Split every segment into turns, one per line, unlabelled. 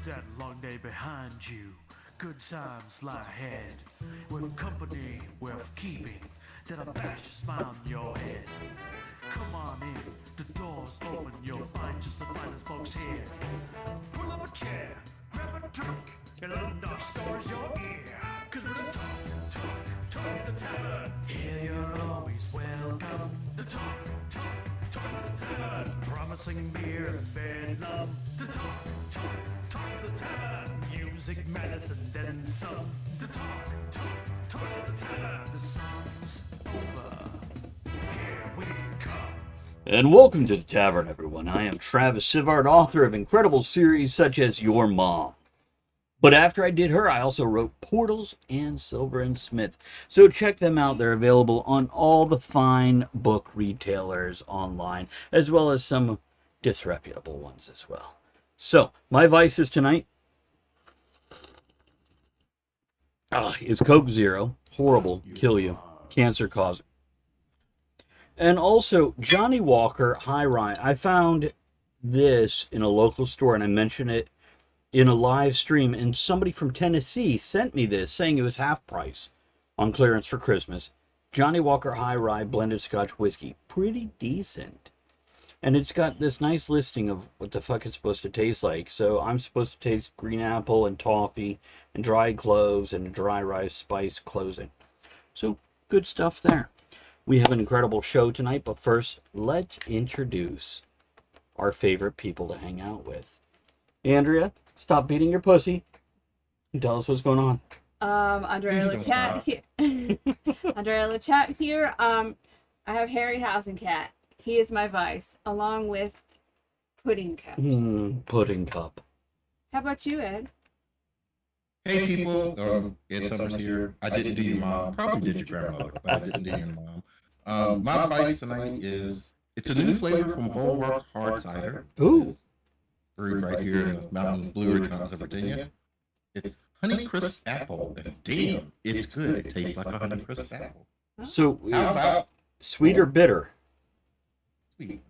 that long day behind you. Good times lie ahead. With company worth keeping, that'll bash a smile on your head. Come on in, the door's open, you'll find just the finest folks here. Pull up a chair, grab a drink, and let the dark stories your ear. Cause we're the talk the tavern. Here you're always welcome. The talk the tavern. Promising beer and bedlam. The talk the tavern. Music, medicine, then some. The talk the tavern. The song's over. Here we come.
And welcome to the Tavern, everyone. I am Travis Sivart, author of incredible series such as Your Mom. But after I did her, I also wrote Portals and Silver and Smith. So check them out. They're available on all the fine book retailers online, as well as some disreputable ones as well. So, my vices tonight is Coke Zero. Horrible. Kill you. Cancer causing. And also, Johnny Walker High Rye. I found this in a local store, and I mentioned it in a live stream, and somebody from Tennessee sent me this, saying it was half price on clearance for Christmas. Johnny Walker High Rye blended Scotch whiskey. Pretty decent. And it's got this nice listing of what the fuck it's supposed to taste like. So I'm supposed to taste green apple and toffee and dried cloves and dry rice spice closing. So, good stuff there. We have an incredible show tonight, but first, let's introduce our favorite people to hang out with. Andrea, stop beating your pussy and tell us what's going on.
Andrea LeChat here. Andrea LeChat here. I have Harry Housencat. He is my vice, along with Pudding Cups.
Pudding Cup.
How about you, Ed?
Hey people, Ed Summers here. I didn't do your mom. Probably did your grandmother, but I didn't do your mom. My advice tonight is it's a new flavor from Bulwark Hard Cider.
Ooh.
Brewed right here in the Mountain Blue Ridge Mountains of Virginia. It's Honey Crisp Apple, and damn, it's good. It tastes like a Honey Crisp apple.
So,
How about
sweet or bitter?
sweet?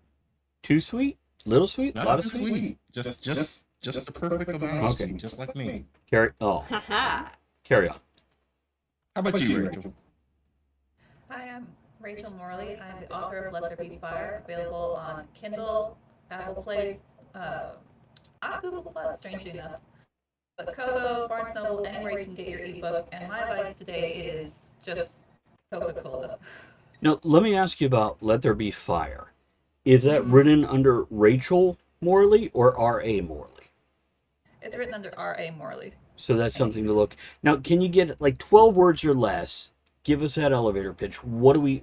Too sweet? Little sweet?
Not
A lot of
too
sweet?
Just the perfect amount of
Okay.
sweet, just like me.
Carry on.
Haha.
How about you, Rachel?
Hi, I'm Rachel Morley. I'm the author of Let There Be Fire, available on Kindle, Apple Play, not Google Plus, strangely enough, but Kobo, Barnes Noble, anywhere you can get your ebook. And my advice today is just Coca-Cola.
Now, let me ask you about Let There Be Fire. Is that written under Rachel Morley or R.A. Morley?
It's written under R.A. Morley.
So that's something to look. Now, can you get like 12 words or less? Give us that elevator pitch. Why do we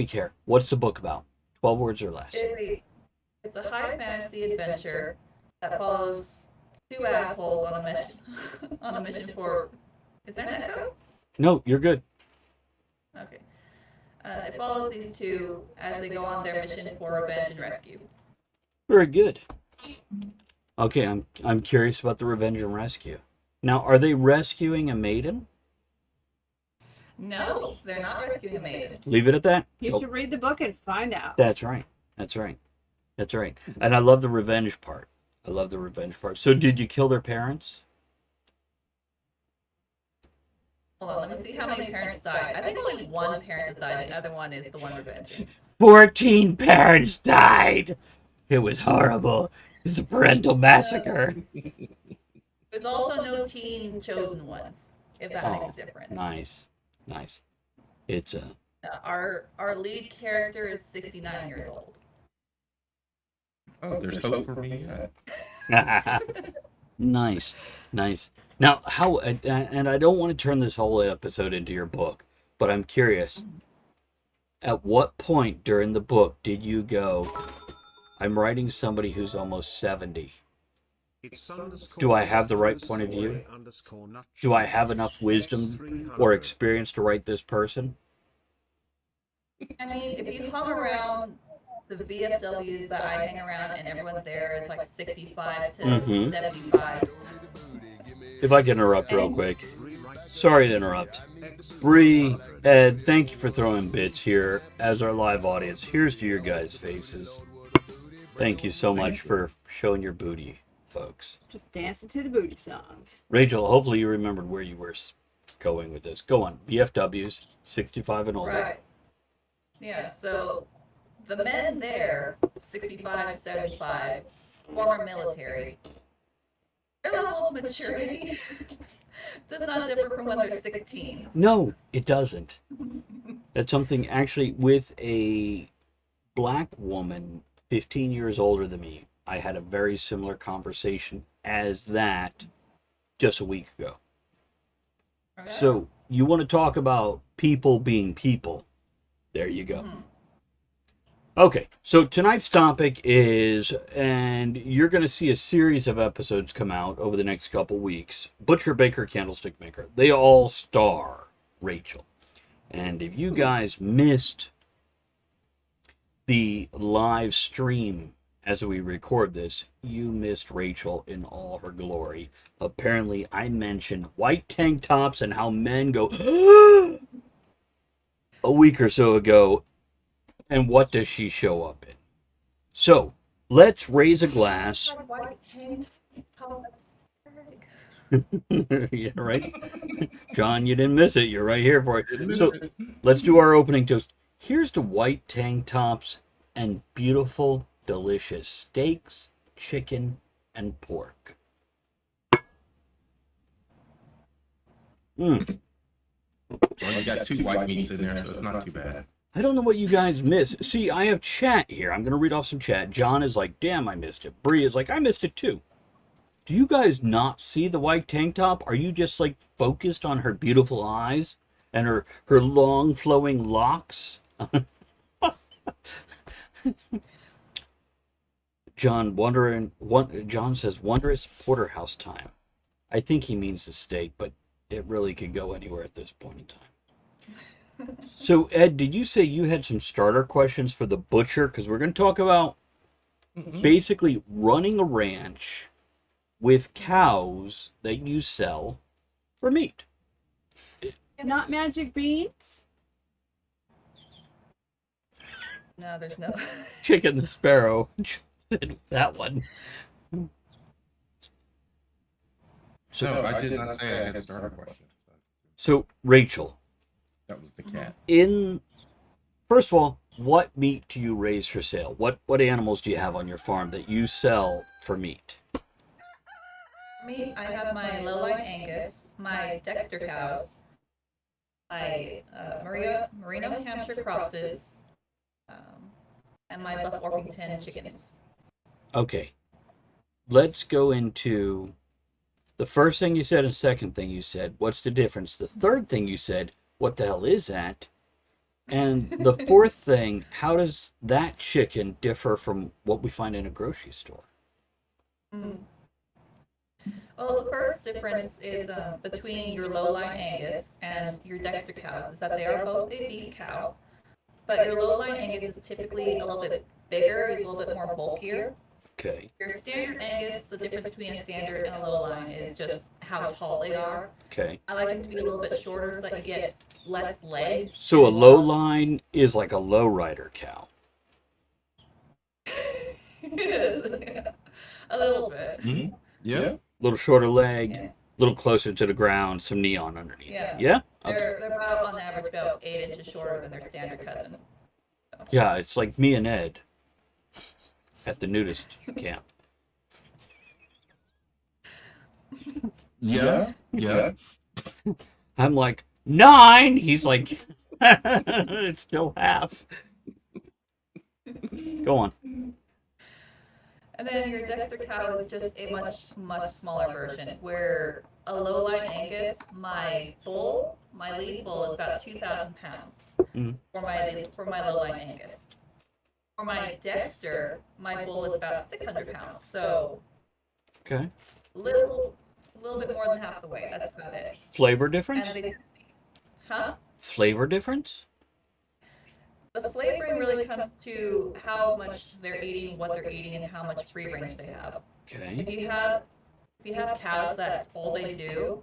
care? What's the book about? 12 words or less.
It's a high fantasy adventure that follows two assholes on a mission. On a mission for. Is there an echo?
No, you're good.
Okay. It follows these two as they go on their mission for revenge and rescue.
Very good. Okay, I'm curious about the revenge and rescue. Now, are they rescuing a maiden?
No, they're not rescuing a maiden.
Leave it at that.
You
Nope.
should read the book and find out.
That's right. That's right. That's right. And I love the revenge part. So did you kill their parents?
Hold on, let me see how many parents died. I think only one parent has died. The other one is the one revenging.
14 parents died. It was horrible. It's a parental massacre.
There's also no teen chosen ones, if that makes a difference.
Nice. It's
Our lead character is 69 years old.
Oh, there's hope for me yet.
nice. Now, how? And I don't want to turn this whole episode into your book, but I'm curious. At what point during the book did you go, I'm writing somebody who's almost 70? Do I have the right point of view? Do I have enough wisdom or experience to write this person?
I mean, if you hung around the VFWs that I hang around and everyone there is like 65 to 75.
If I can interrupt real quick. Sorry to interrupt. Bree, Ed, thank you for throwing bits here as our live audience. Here's to your guys' faces. Thank you so much for showing your booty folks.
Just dancing to the booty song.
Rachel, hopefully you remembered where you were going with this. Go on. VFWs, 65 and older.
Right. Yeah, so the men there, 65 to 75, former military, their level of maturity does not differ from when they're 16.
No, it doesn't. That's something actually with a black woman 15 years older than me. I had a very similar conversation as that just a week ago.
Okay.
So you want to talk about people being people. There you go. Okay, so tonight's topic is, and you're going to see a series of episodes come out over the next couple weeks, Butcher, Baker, Candlestick Maker. They all star Rachel. And if you guys missed the live stream as we record this, you missed Rachel in all her glory. Apparently, I mentioned white tank tops and how men go a week or so ago. And what does she show up in? So, let's raise a glass. Yeah, right? John, you didn't miss it. You're right here for it. So, let's do our opening toast. Here's to white tank tops and beautiful, delicious steaks, chicken, and pork.
Well, you got 2 white meats in there, so it's not too bad.
I don't know what you guys miss. See, I have chat here. I'm going to read off some chat. John is like, damn, I missed it. Bree is like, I missed it too. Do you guys not see the white tank top? Are you just like focused on her beautiful eyes and her long flowing locks? John says, wondrous porterhouse time. I think he means the steak, but it really could go anywhere at this point in time. So, Ed, did you say you had some starter questions for the butcher? Because we're going to talk about basically running a ranch with cows that you sell for meat.
Not magic beans?
No, there's no.
Chicken the Sparrow. That one.
No, I did not say I had starter questions.
So, Rachel.
That was the cat.
First of all, what meat do you raise for sale? What animals do you have on your farm that you sell for meat?
Me, I have my lowline Angus, my Dexter cows, my Merino Hampshire crosses, and my Buff Orpington chickens.
Okay. Let's go into the first thing you said and second thing you said. What's the difference? The third thing you said, what the hell is that? And the fourth thing, how does that chicken differ from what we find in a grocery store?
Well, the first difference is between your lowline Angus and your Dexter cows is that they are both a beef cow, but your lowline Angus is typically a little bit bigger, is a little bit more bulkier.
Okay.
Your standard Angus, the difference between a standard and a lowline is just how tall they are.
Okay.
I like them to be a little bit shorter so that you get less leg.
So a low line is like a low rider cow.
It is. A little bit.
Mm-hmm. Yeah.
A little shorter leg, a little closer to the ground, some neon underneath.
Yeah.
Yeah? Okay.
They're about, on average, about 8 inches shorter than their standard cousin.
Yeah, it's like me and Ed at the nudist camp.
Yeah. Yeah.
I'm like, 9! He's like, it's still half. Go on.
And then your Dexter cow is just a much smaller version, where a lowline Angus, my lead bull is about 2,000 pounds for my lowline Angus. For my Dexter, my bull is about 600 pounds, so
Okay.
little bit more than half the weight. That's about it.
Flavor difference?
And huh?
Flavor difference?
The flavoring really comes to how much they're eating, what they're eating, and how much free range they have.
Okay.
If you have cows that all they do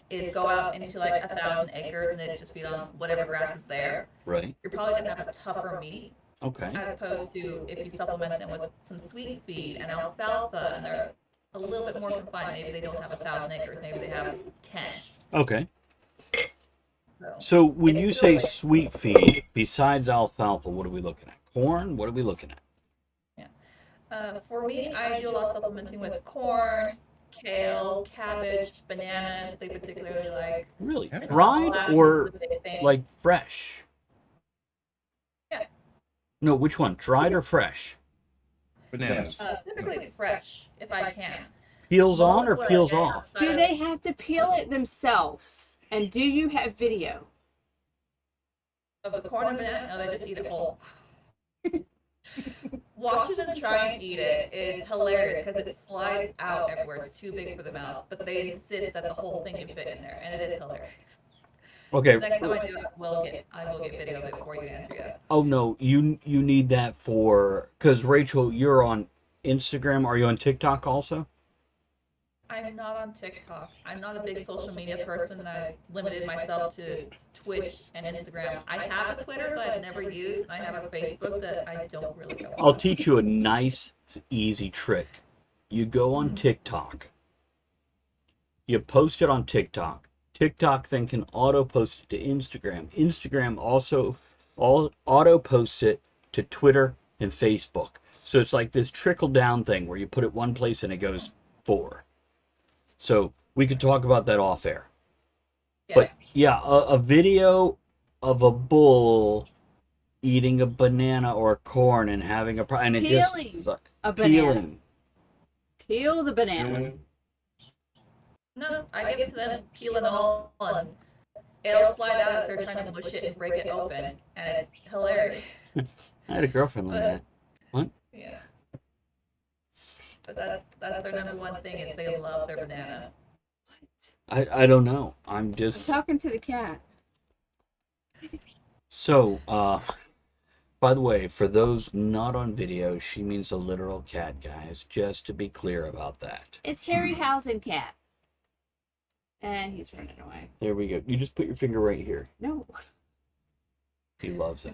is go out into like 1,000 acres and they just feed on whatever grass is there,
Right.
you're probably gonna have a tougher meat
Okay.
as opposed to if you supplement them with some sweet feed and alfalfa and a little bit more confined. Maybe they don't have 1,000 acres. Maybe they have 10.
Okay.
So,
So when
it's
you
still
say
like,
sweet feed, besides alfalfa, what are we looking at? Corn? What are we looking at?
for me, I do a lot of supplementing with corn, kale, cabbage, bananas. They particularly like.
Really?
Yeah.
Dried
Molasses is
or
the big thing.
like fresh?
Yeah.
No, which one? Dried or fresh?
Bananas.
Typically fresh, if I can.
Peels
Most
on
of
or
what I
peels
get
off?
outside
Do
of-
they have to peel it themselves? And do you have video?
Of the corn and banana? No, they just eat it whole. Watching them try and eat it is hilarious because it slides out everywhere. It's too big for the mouth, but they insist that the whole thing can fit in there, and it is hilarious.
Okay.
Next time I do it, I will get video of it for you, Andrea.
Oh no, you need that for because Rachel, you're on Instagram. Are you on TikTok also?
I'm not on TikTok. I'm not a big social media person. I limited myself to Twitch and Instagram. I have a Twitter, but I've never used, and I have a Facebook that I don't really go
I'll
on.
teach you a nice, easy trick. You go on TikTok. You post it on TikTok. TikTok then can auto post it to Instagram. Instagram also auto posts it to Twitter and Facebook. So it's like this trickle down thing where you put it one place and it goes forward. So we could talk about that off air.
Yeah.
But yeah, a video of a bull eating a banana or corn and having a and it
Peeling
just like,
a banana.
peeling.
Peel the banana.
Peeling.
No, I give it to them, peel and all, and it'll slide out as they're trying to mush it and break it open, and it's hilarious.
I had a girlfriend like that. What?
Yeah. But that's their number one thing is they love their banana.
I don't know. I'm
I'm
just
talking to the cat.
so by the way, for those not on video, she means a literal cat, guys, just to be clear about that.
It's Harryhausen cat. And he's running away.
There we go. You just put your finger right here.
No.
He loves it.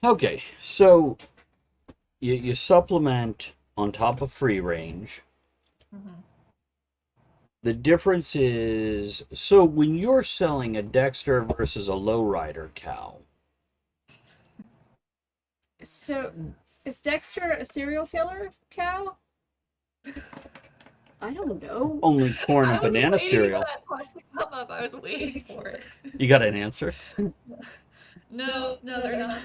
Okay, so you supplement on top of free range. The difference is, so when you're selling a Dexter versus a lowrider cow,
So, is Dexter a serial killer cow? I don't know.
only corn and banana cereal.
That question come up. I was waiting for it.
You got an answer?
No, they're not.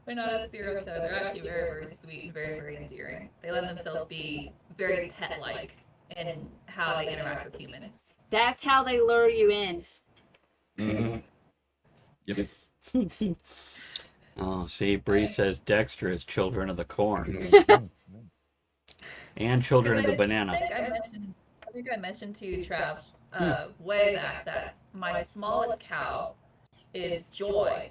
They're not a serial killer. They're actually very, very sweet and very, very endearing. They let themselves be very pet-like in how they interact with humans.
That's how they lure you in.
Mm-hmm. Yep.
Oh, see, Bree says Dexter is children of the corn and children of the banana.
I think I mentioned to you, Trav, way back that my smallest cow is Joy,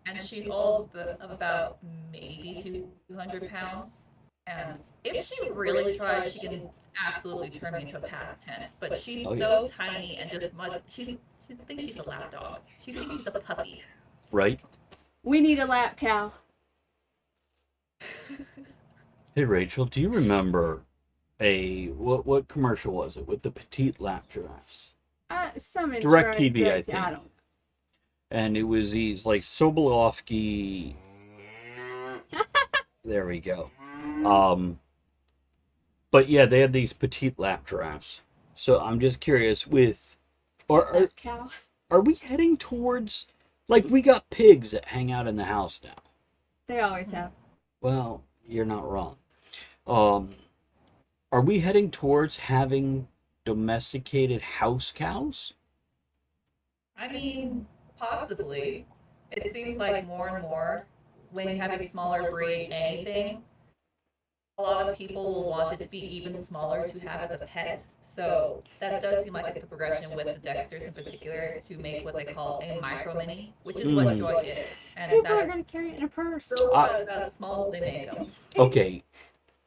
and she's all of about maybe 200 pounds. And if she really tries, she can absolutely turn me into a past tense. But she's so tiny and just she thinks she's a lap dog. She thinks she's a puppy.
Right?
We need a lap cow.
Hey, Rachel, do you remember what commercial was it with the petite lap giraffes?
Some
Direct
insurance
TV, I
drugs,
think.
don't.
And it was these like Sobolovsky. There we go. But yeah, they had these petite lap giraffes. So I'm just curious
Lap cow.
are we heading towards, like, we got pigs that hang out in the house now.
They always have.
Well, you're not wrong. Are we heading towards having domesticated house cows?
I mean, possibly. It seems like more and more, when you have a smaller breed, anything, a lot of people will want it to be even smaller to have as a pet. So that does seem like the progression with the Dexters in particular is to make what they call a micro mini, which is what Joy is. And
People are
that's
going to carry it in a purse.
so about as small as they make them.
Okay,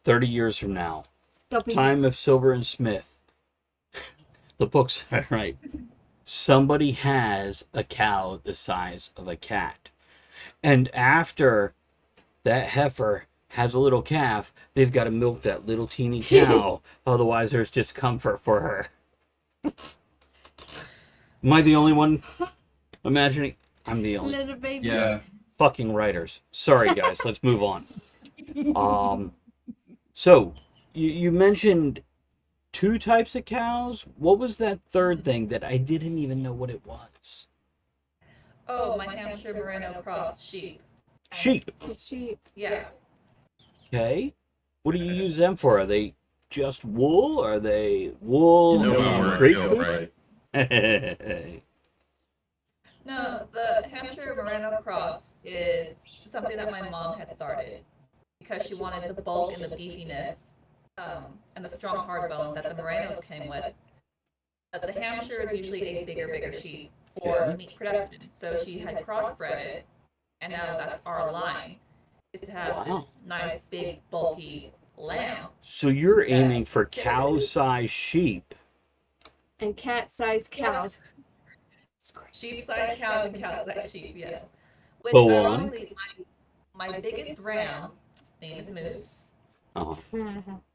30 years from now,
Don't be
time of Silver and Smith, the books are right. Somebody has a cow the size of a cat. And after that heifer has a little calf, they've got to milk that little teeny cow. Otherwise, there's discomfort for her. Am I the only one imagining? I'm the only.
Little baby.
Yeah.
Fucking writers. Sorry, guys. Let's move on. So, you mentioned 2 types of cows. What was that third thing that I didn't even know what it was?
Oh, my Hampshire Merino cross sheep.
Sheep.
Sheep.
Yeah.
Okay. What do you use them for? Are they just wool? Are they wool
No,
and
we're
grape
ill,
food?
right?
No, the Hampshire Merino cross is something that my mom had started because she wanted the bulk and the beefiness and the strong hard bone that the Merinos came with. But the Hampshire is usually a bigger sheep for meat production. So she had crossbred it, and now that's our line, is to have this nice, big, bulky lamb.
So you're aiming for cow-sized sheep.
And cat-sized cows.
Sheep-sized cows and cow-sized sheep, yes. Which,
Go on.
ironically, my biggest ram, his name is Moose,
Uh-huh.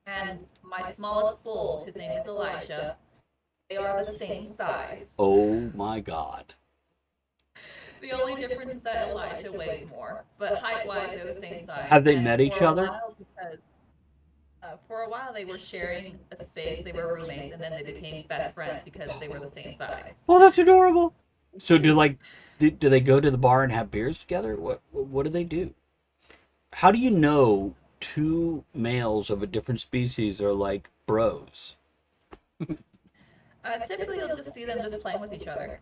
and my smallest bull, his name is Elijah. They are the same size.
Oh my God.
The only difference is that Elijah weighs more, but height-wise, they're the same size.
Have they
And
met each
for a
other?
while, because, for a while, they were sharing a space. They were roommates, and then they became best friends because they were the same size.
Oh, that's adorable. So do they go to the bar and have beers together? What do they do? How do you know 2 males of a different species are like bros?
Typically, you'll just see them just playing with each other.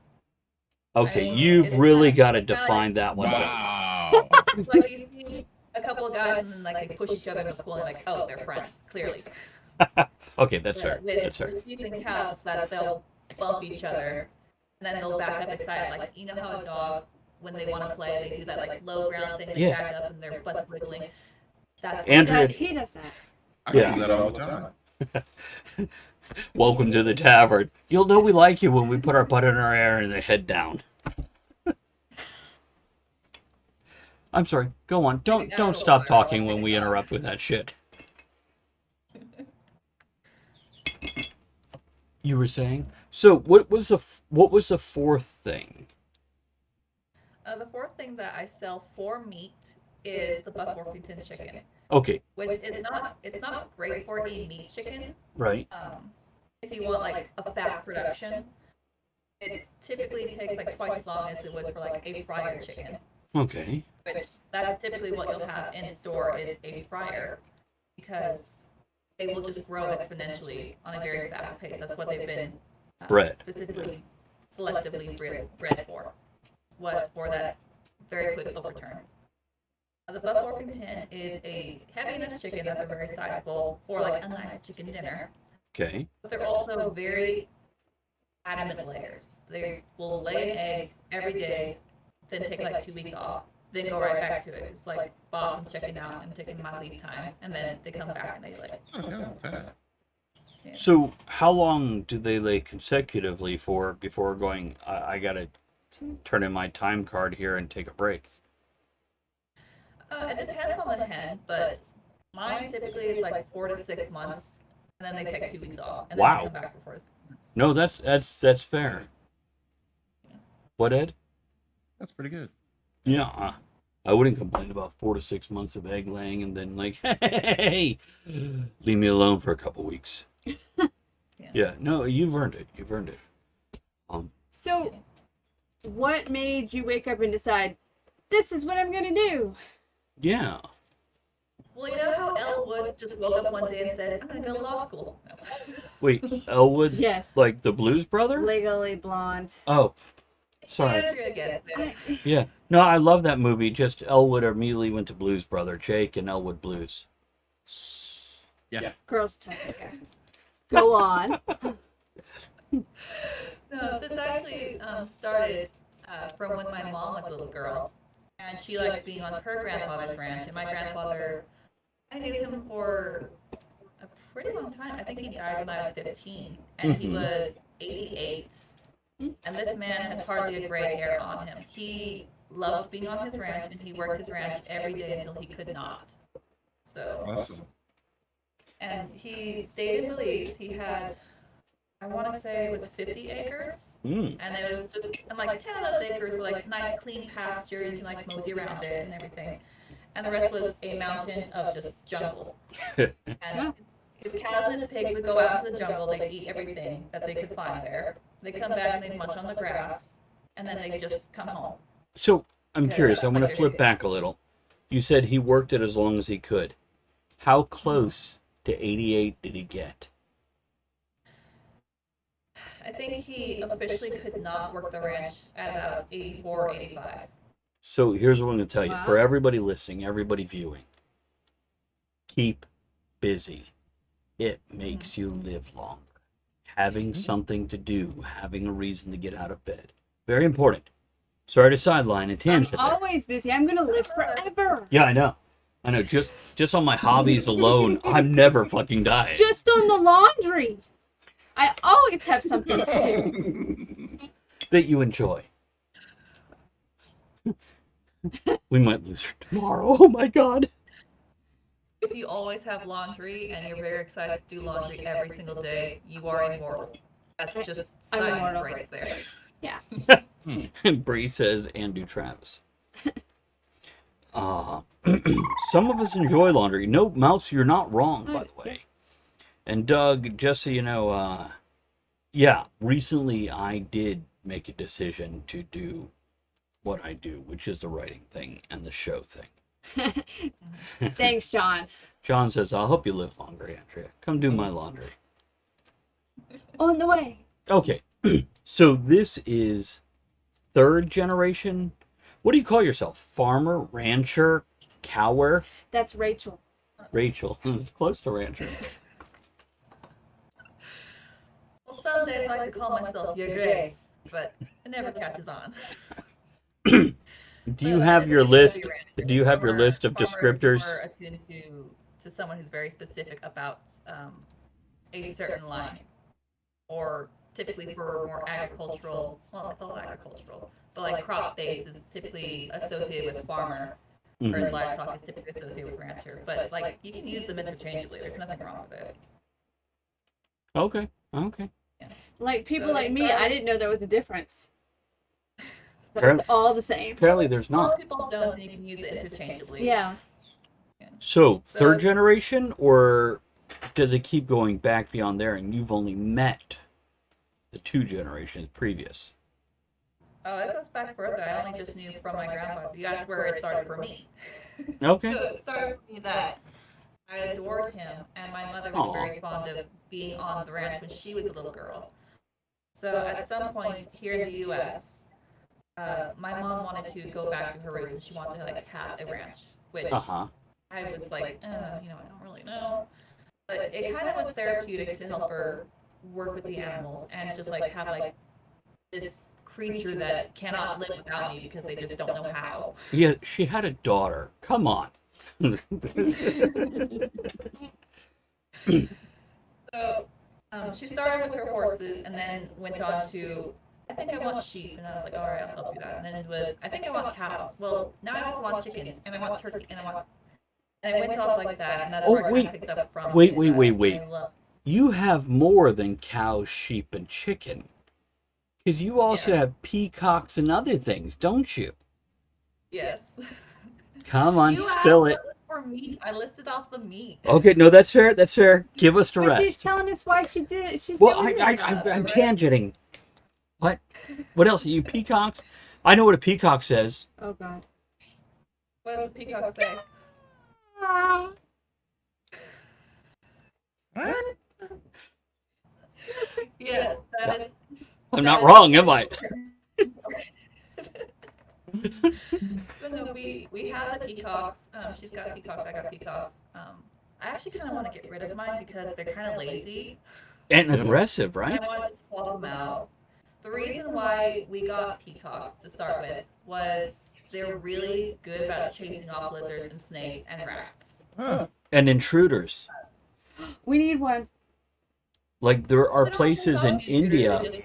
Okay,
I mean,
you've
it's
really
kinda-
got to
kinda
define that one.
Wow.
Like you see a couple of guys, and then like they push each other in the pool, and like, oh, they're friends, clearly.
Okay, that's fair.
With
That's fair.
sheep and cows, it's that they'll bump each other, and then they'll back up excited. Like, you know how a dog, when they want to play, they do that like low ground thing, they
Yeah.
back up and their butts wiggling. That's
Andrea-
He does that.
I
Yeah.
do that all the time.
Welcome to the tavern. You'll know we like you when we put our butt in our air and the head down. I'm sorry. Go on. Don't stop talking when we interrupt with that shit. You were saying? So what was the fourth thing?
The fourth thing that I sell for meat is the Buff Orpington chicken,
Okay,
which is it's not great for a meat chicken.
right.
If you want like a fast production, it typically takes like twice as long as it would for like a fryer chicken.
Okay.
Which that's typically what you'll have in store is a fryer, because they will just grow exponentially on a very fast pace. That's what they've been
Bred.
specifically, selectively bred for, was for that very quick overturn. The Buff Orpington is a heavy enough chicken that they're very sizable for like a nice chicken dinner,
Okay.
but they're also very adamant layers. They will lay an egg every day, then take like 2 weeks off, then go right back to it. It's like, boss, I'm checking out, I'm taking my leave time, and then they come back and they lay.
Oh, hell, that.
So how long do they lay consecutively for before going, I gotta turn in my time card here and take a break?
It depends on the hen, but mine typically is like 4 to 6 months, and then they take 2 weeks off, and then
Wow.
they come back for 4 to 6 months.
No, that's fair. What, Ed?
That's pretty good.
Yeah, I wouldn't complain about 4 to 6 months of egg laying and then like, hey, leave me alone for a couple weeks. Yeah, no, you've earned it. You've earned it.
So, what made you wake up and decide, this is what I'm going to do?
Yeah.
Well, you know how Elwood just woke up one day and said, I'm going to go to law school? No.
Wait, Elwood?
Yes.
Like the Blues Brother?
Legally Blonde.
Oh, sorry.
Andrea gets it.
Yeah. No, I love that movie. Just Elwood immediately went to Blues Brother. Jake and Elwood Blues.
Yeah.
Girls type. Go on.
No, this actually started from when my mom was a little girl, and she liked being on her grandfather's ranch. And my grandfather, I knew him for a pretty long time. I think he died when I was 15, and he was 88. And this man had hardly a gray hair on him. He loved being on his ranch, and he worked his ranch every day until he could not. So,
Awesome.
and he stayed in Belize. He had, I want to say it was 50 acres. And it was just, and like 10 of those acres were like nice clean pasture. You can like mosey around it and everything. And the rest was a mountain of just jungle. And his cows and his pigs would go out into the jungle. They'd eat everything that they could find there. They'd come back and they'd munch on the grass. And then they'd just come home.
So, I'm curious. I'm going to flip back a little. You said he worked it as long as he could. How close to 88 did he get?
I think he officially could not work the ranch at about 84, 85.
So here's what I'm going to tell you.
Wow.
For everybody listening, everybody viewing, keep busy. It makes you live longer. Having something to do, having a reason to get out of bed. Very important. Sorry to sideline and tangent there.
I'm always busy. I'm going to live forever.
Yeah, I know. I know. Just on my hobbies alone, I'm never fucking dying.
Just on the laundry. I always have something to do.
That you enjoy. We might lose her tomorrow. Oh my god.
If you always have laundry and you're very excited to do laundry every single day, you are immortal. That's just
I'm
science
immortal.
right there.
Yeah.
And Bree says, and do Travis. Some of us enjoy laundry. No, Mouse, you're not wrong, by the way. And Doug, just so you know, yeah, recently I did make a decision to do what I do, which is the writing thing and the show thing.
Thanks, John.
John says, I'll help you live longer, Andrea. Come do my laundry.
On the way.
Okay, so this is third generation. What do you call yourself? Farmer, rancher, cower?
That's Rachel.
Rachel. It's close to rancher.
Well, some days I like to call myself Your Grace, but it never catches on.
Do you have your list?
Rancher.
Do you have your list of
Farmers
descriptors?
are attuned to someone who's very specific about a certain line, or typically for more agricultural. Well, it's all agricultural, but like crop base is typically associated with farmer, whereas livestock is typically associated with rancher. But like you can use them interchangeably. There's nothing wrong with it.
Okay. Okay.
Like people
So
like
it
me,
started-
I didn't know there was a difference. So
Apparently-
it's all the same.
Apparently, there's
Most
not.
people don't, and you can use it interchangeably.
Yeah.
So third generation, or does it keep going back beyond there, and you've only met the two generations previous?
Oh, it goes back further. I only just knew from my grandpa. That's where it started for me.
Okay.
So it started for me that I adored him, and my mother was
Aw.
very fond of being on the ranch when she was a little girl. So at some point here in the U.S., my mom wanted to go back to her roots, and she wanted to like have a ranch, which
Uh-huh.
I was like, I don't really know. But it kind of was therapeutic to help her work with the animals and just like have like this creature that cannot live without me because they just don't know how.
Yeah, she had a daughter. Come on.
So she started with her horses and then went on to, I think I want sheep. And I was like, all right, I'll help you that. And then it was, I think I want cows. Well, now I also want chickens and I want turkey and and I went off like that. And that's where I kind of picked up from.
Wait.
I love-
You have more than cows, sheep, and chicken. Because you also have peacocks and other things, don't you?
Yes.
Come on,
You
spill
asked
it.
for meat. I listed off the meat.
Okay, no, that's fair. That's fair. Give us the
But she's
rest.
telling us why she did it. She's
Well,
doing this.
I'm tangenting. What? What else? Are you peacocks? I know what a peacock says.
Oh, God.
What does the peacock say? Yeah, that is.
I'm not wrong, am I?
But no, we have the peacocks. She's got peacocks. I got peacocks. I actually kind of want to get rid of mine because they're kind of lazy.
And aggressive, right?
I wanted to swap them out. The reason why we got peacocks to start with was they're really good about chasing off lizards and snakes and rats.
And intruders.
We need one.
Like there are
They don't
places in
chase off intruders,
India.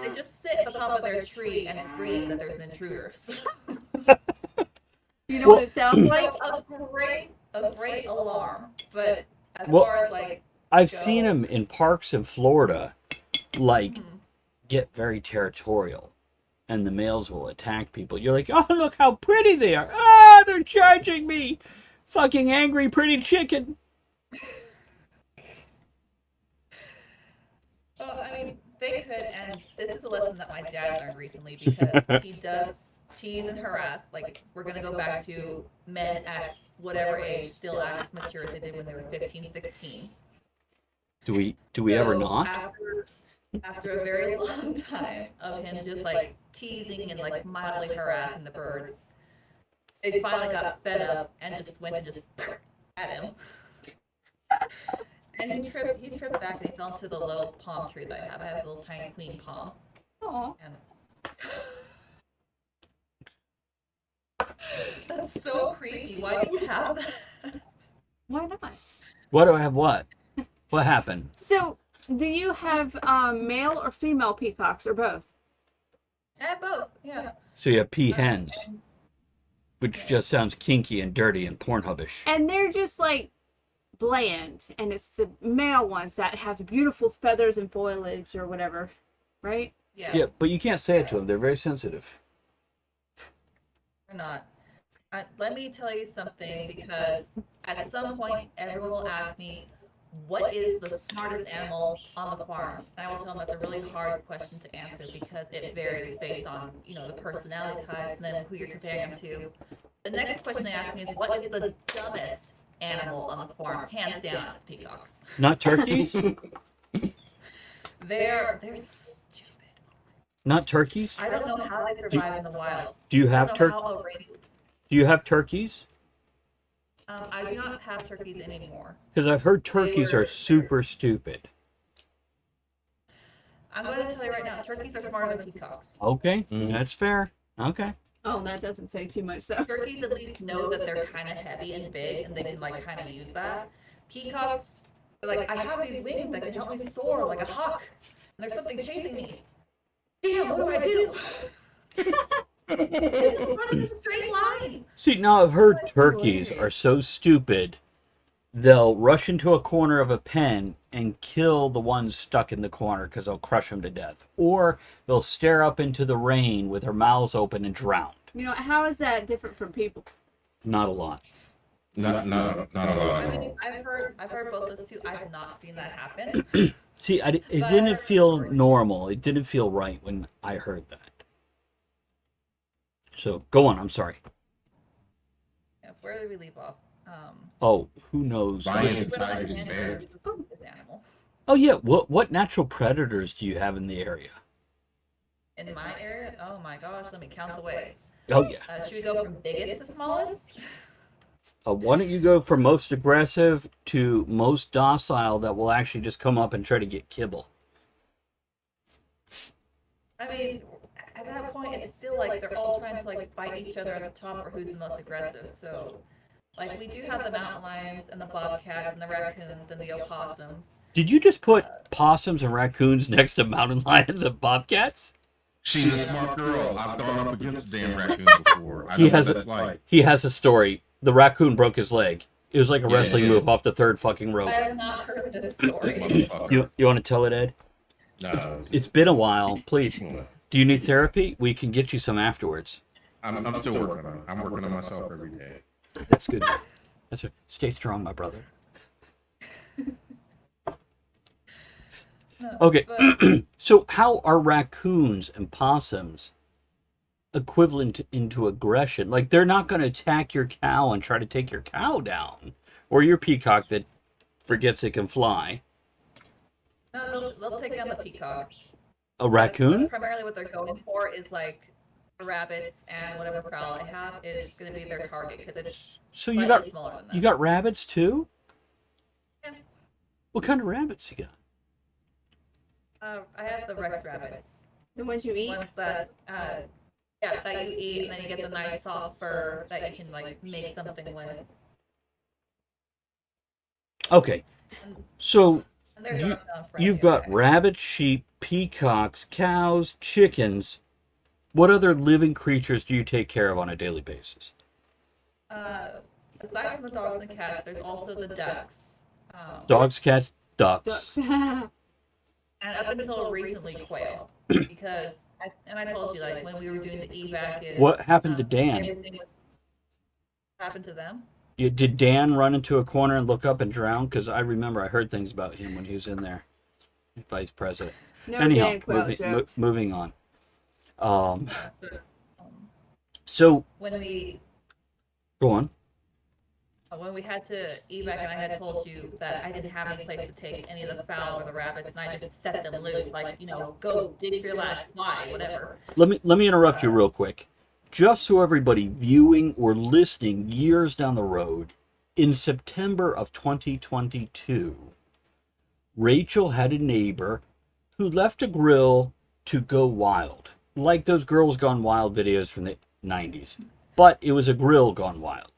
They just sit at the top of their tree and scream that there's an intruder.
You know what it sounds like?
Like a great a great alarm, but as
Well,
far as like
I've
go,
seen them in parks in Florida, like, get very territorial, and the males will attack people. You're like, oh, look how pretty they are. Ah, they're charging me. Fucking angry pretty chicken.
well, I mean, they could, and this is a lesson that my dad learned recently because he does tease and harass. Like, we're gonna go back to men at whatever age still act as mature as they did when they were 15, 16.
Do we ever
So
not?
after a very long time of him just like teasing and like mildly harassing the birds, they finally got fed up and just went and just at him. And he tripped back and he fell into the low palm tree that I have. I have a little tiny queen palm.
Aw.
And that's so creepy. Why do you have that?
Why not?
What do I have what? What happened?
So, do you have male or female peacocks, or both?
Both, yeah.
So you have peahens, which just sounds kinky and dirty and Pornhubish.
And they're just like bland, and it's the male ones that have the beautiful feathers and foliage or whatever, right?
Yeah, but you can't say it to them. They're very sensitive.
Or not. Let me tell you something, because at some point everyone will ask me, what is the smartest animal on the farm? And I will tell them that's a really hard question to answer because it varies based on, the personality types and then who you're comparing them to. The next question they ask me is, what is the dumbest animal on the farm? Hands down, it's peacocks.
Not turkeys?
They're stupid.
Not turkeys?
I don't know how they survive in the wild.
Do you have
turkeys?
Do you have turkeys?
I do not have turkeys anymore.
Because I've heard turkeys are super stupid.
I'm going to tell you right now, turkeys are smarter than peacocks.
Okay, that's fair. Okay.
Oh, that doesn't say too much, so.
Turkeys at least know that they're kind of heavy and big, and they can kind of use that. Peacocks, I have these wings that can help me soar like a hawk, and there's something chasing me. Damn, what do I do? Just run in a straight line.
See, now I've heard turkeys are so stupid, they'll rush into a corner of a pen and kill the ones stuck in the corner because they'll crush them to death. Or they'll stare up into the rain with their mouths open and drown.
How is that different from people?
Not a lot.
Not a lot.
I mean, I've heard both those two. I have not seen that happen.
See, it didn't feel normal. It didn't feel right when I heard that. So, go on. I'm sorry.
Yeah, where did we leave off?
Oh, who knows?
Lions, tigers, and bears.
This animal.
Oh, yeah. What natural predators do you have in the area?
In my area? Oh my gosh, let me count the ways.
Oh, yeah.
Should we go from biggest to smallest?
Why don't you go from most aggressive to most docile that will actually just come up and try to get kibble?
I mean, at that point, it's still they're all trying to fight each other at the top for who's the most aggressive. So, we do have the mountain lions and the bobcats and the raccoons and the opossums.
Did you just put possums and raccoons next to mountain lions and bobcats?
She's a smart girl. I've gone up against a damn raccoon before. I know what that's like.
He has a story. The raccoon broke his leg. It was like a wrestling move off the third fucking rope.
I have not heard this story.
You want to tell it, Ed?
No.
It's been a while. Please. Do you need therapy? We can get you some afterwards.
I'm still working on it. I'm working on myself every day.
That's good. Stay strong, my brother. Okay. So how are raccoons and possums equivalent into aggression? They're not going to attack your cow and try to take your cow down, or your peacock that forgets it can fly.
No, they'll take down the peacock.
A raccoon?
That's primarily what they're going for is the rabbits and whatever fowl they have is going to be their target because it's
So
smaller than them.
you got rabbits too?
Yeah.
What kind of rabbits you got?
I have the Rex rabbits.
The ones you eat?
Ones that that you eat, and then you get the nice soft fur that you can make something with.
Okay. So
And they're dark enough for
you've
any
got
other.
rabbits, sheep, peacocks, cows, chickens. What other living creatures do you take care of on a daily basis?
aside from the dogs and the cats, there's also the ducks.
Dogs, cats, ducks.
And up until recently, quail. Because, I told you, like, when we were doing the evac,
What happened to Dan?
everything was happened to them.
Did Dan run into a corner and look up and drown? Because I remember I heard things about him when he was in there, vice president.
No
Anyhow,
Dan Quayle jokes.
moving on.
But,
So
when we
go on.
when we had to evac, and I had told you that I didn't have any place to take any of the fowl or the rabbits, and I just set them loose, like, go dig for your life, fly, whatever.
Let me interrupt you real quick. Just so everybody viewing or listening years down the road, in September of 2022, Rachel had a neighbor who left a grill to go wild, like those Girls Gone Wild videos from the 90s. But it was a grill gone wild.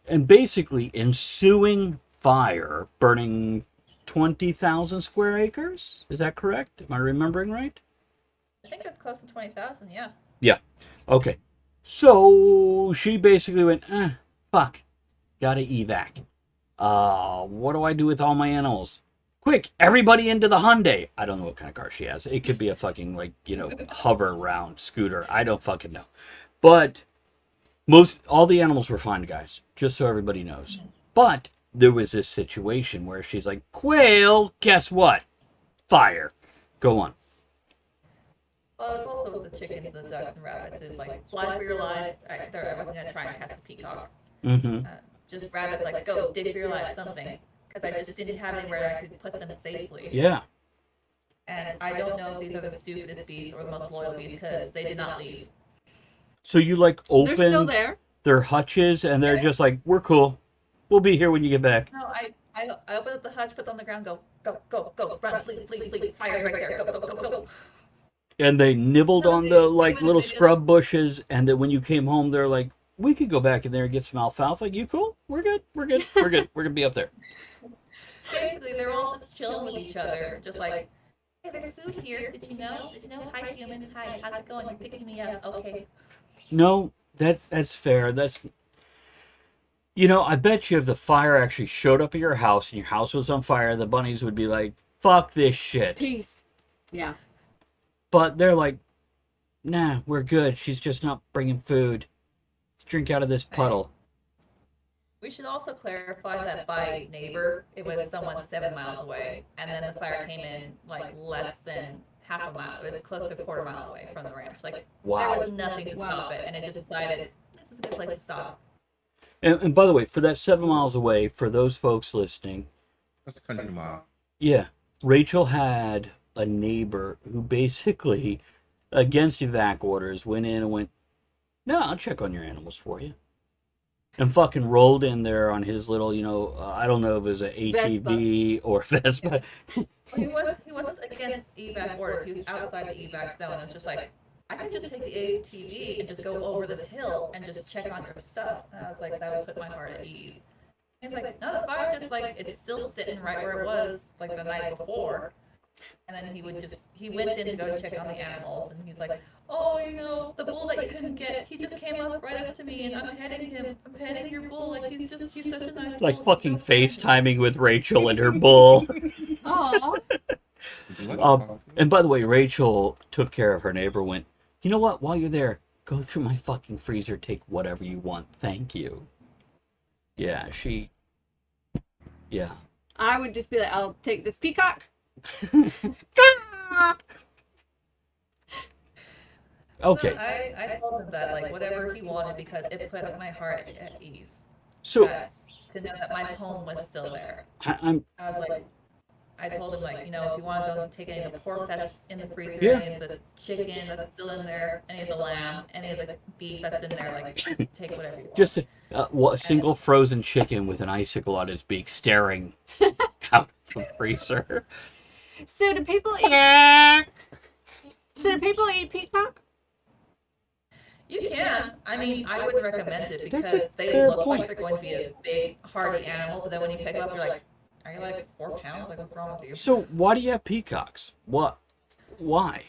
And basically, ensuing fire, burning 20,000 square acres? Is that correct? Am I remembering right?
I think it's close to 20,000, yeah.
Yeah. Okay. So she basically went, fuck. Gotta evac. What do I do with all my animals? Quick, everybody into the Hyundai. I don't know what kind of car she has. It could be a fucking, hover round scooter. I don't fucking know. But all the animals were fine, guys, just so everybody knows. But there was this situation where she's like, Quail, guess what? Fire. Go on.
Well, it's also with the chickens and the ducks and rabbits is like, fly for your life. I wasn't going to try and catch the peacocks.
Mm-hmm.
Just rabbits, like, go dig for your life, something. Because I just didn't have anywhere I could put them safely.
Yeah.
And I don't know if these are the stupidest beasts or the most loyal beasts because they did not leave.
So you
They're still
opened
there.
their hutches and they're just like, we're cool. We'll be here when you get back.
No, I opened up the hutch, put them on the ground, go, run, flee, fire's right there, go.
And they nibbled
No,
on
they-
the
they
like
went-
little
they did-
scrub bushes, and then when you came home, they're like, we could go back in there and get some alfalfa. You cool? We're good. We're gonna be up there.
Basically, they're all just chilling with each other, just like, hey, there's food here. Did you know? Hi, human. Hi, how's it going? You're picking me up. Okay.
No, that's fair. I bet you if the fire actually showed up at your house and your house was on fire, the bunnies would be like, fuck this shit.
Peace. Yeah.
But they're like, nah, we're good. She's just not bringing food. Let's drink out of this puddle.
We should also clarify that by neighbor, it was someone 7 miles away, and then the fire came in like less than half a mile. It was close to a quarter mile away from the ranch. Like,
Wow.
there was nothing to stop it, and it just decided this is a good place to stop.
And by the way, for that 7 miles away, for those folks listening,
That's a country mile.
yeah, Rachel had a neighbor who basically, against evac orders, went in and went, no, I'll check on your animals for you. And fucking rolled in there on his little, I don't know if it was an ATV or Vespa.
Well, he wasn't against evac orders. He was outside the evac zone. It was just like, I can just take the ATV and just go over this hill and just check on your stuff. And I was like, that would put my heart at ease. He's like, no, the fire just like, it's still sitting right where it was like the night before. And then he went in to go check on the animals, and he's like, oh, the bull that you couldn't get, he just came up right up to me, and I'm petting him. I'm petting your bull, like he's such a nice
Like
bull.
fucking
He's so friendly."
FaceTiming with Rachel and her bull.
Oh.
Would you like to talk to me?
And by the way, Rachel took care of her neighbor, went, you know what, while you're there, go through my fucking freezer, take whatever you want. Thank you. Yeah, yeah.
I would just be like, I'll take this peacock.
Okay.
No, I told him that, like, whatever he wanted, because it put my heart at ease.
So
To know that my home was still there.
I'm
I was like, I told him, like, if you want to go take any of the pork that's in the freezer,
Yeah.
any of the chicken that's still in there, any of the lamb, any of the beef that's in there, like, just take whatever you want.
just a single frozen chicken with an icicle on his beak staring out of the freezer.
So do people eat? Peacock?
You can. I mean, I wouldn't recommend it
That's
because
a
they
fair
look
point.
like they're going to be a big, hardy animal, but then when you pick them up, you're like, are you like 4 pounds? Like, what's wrong with you?
So why do you have peacocks? What? Why?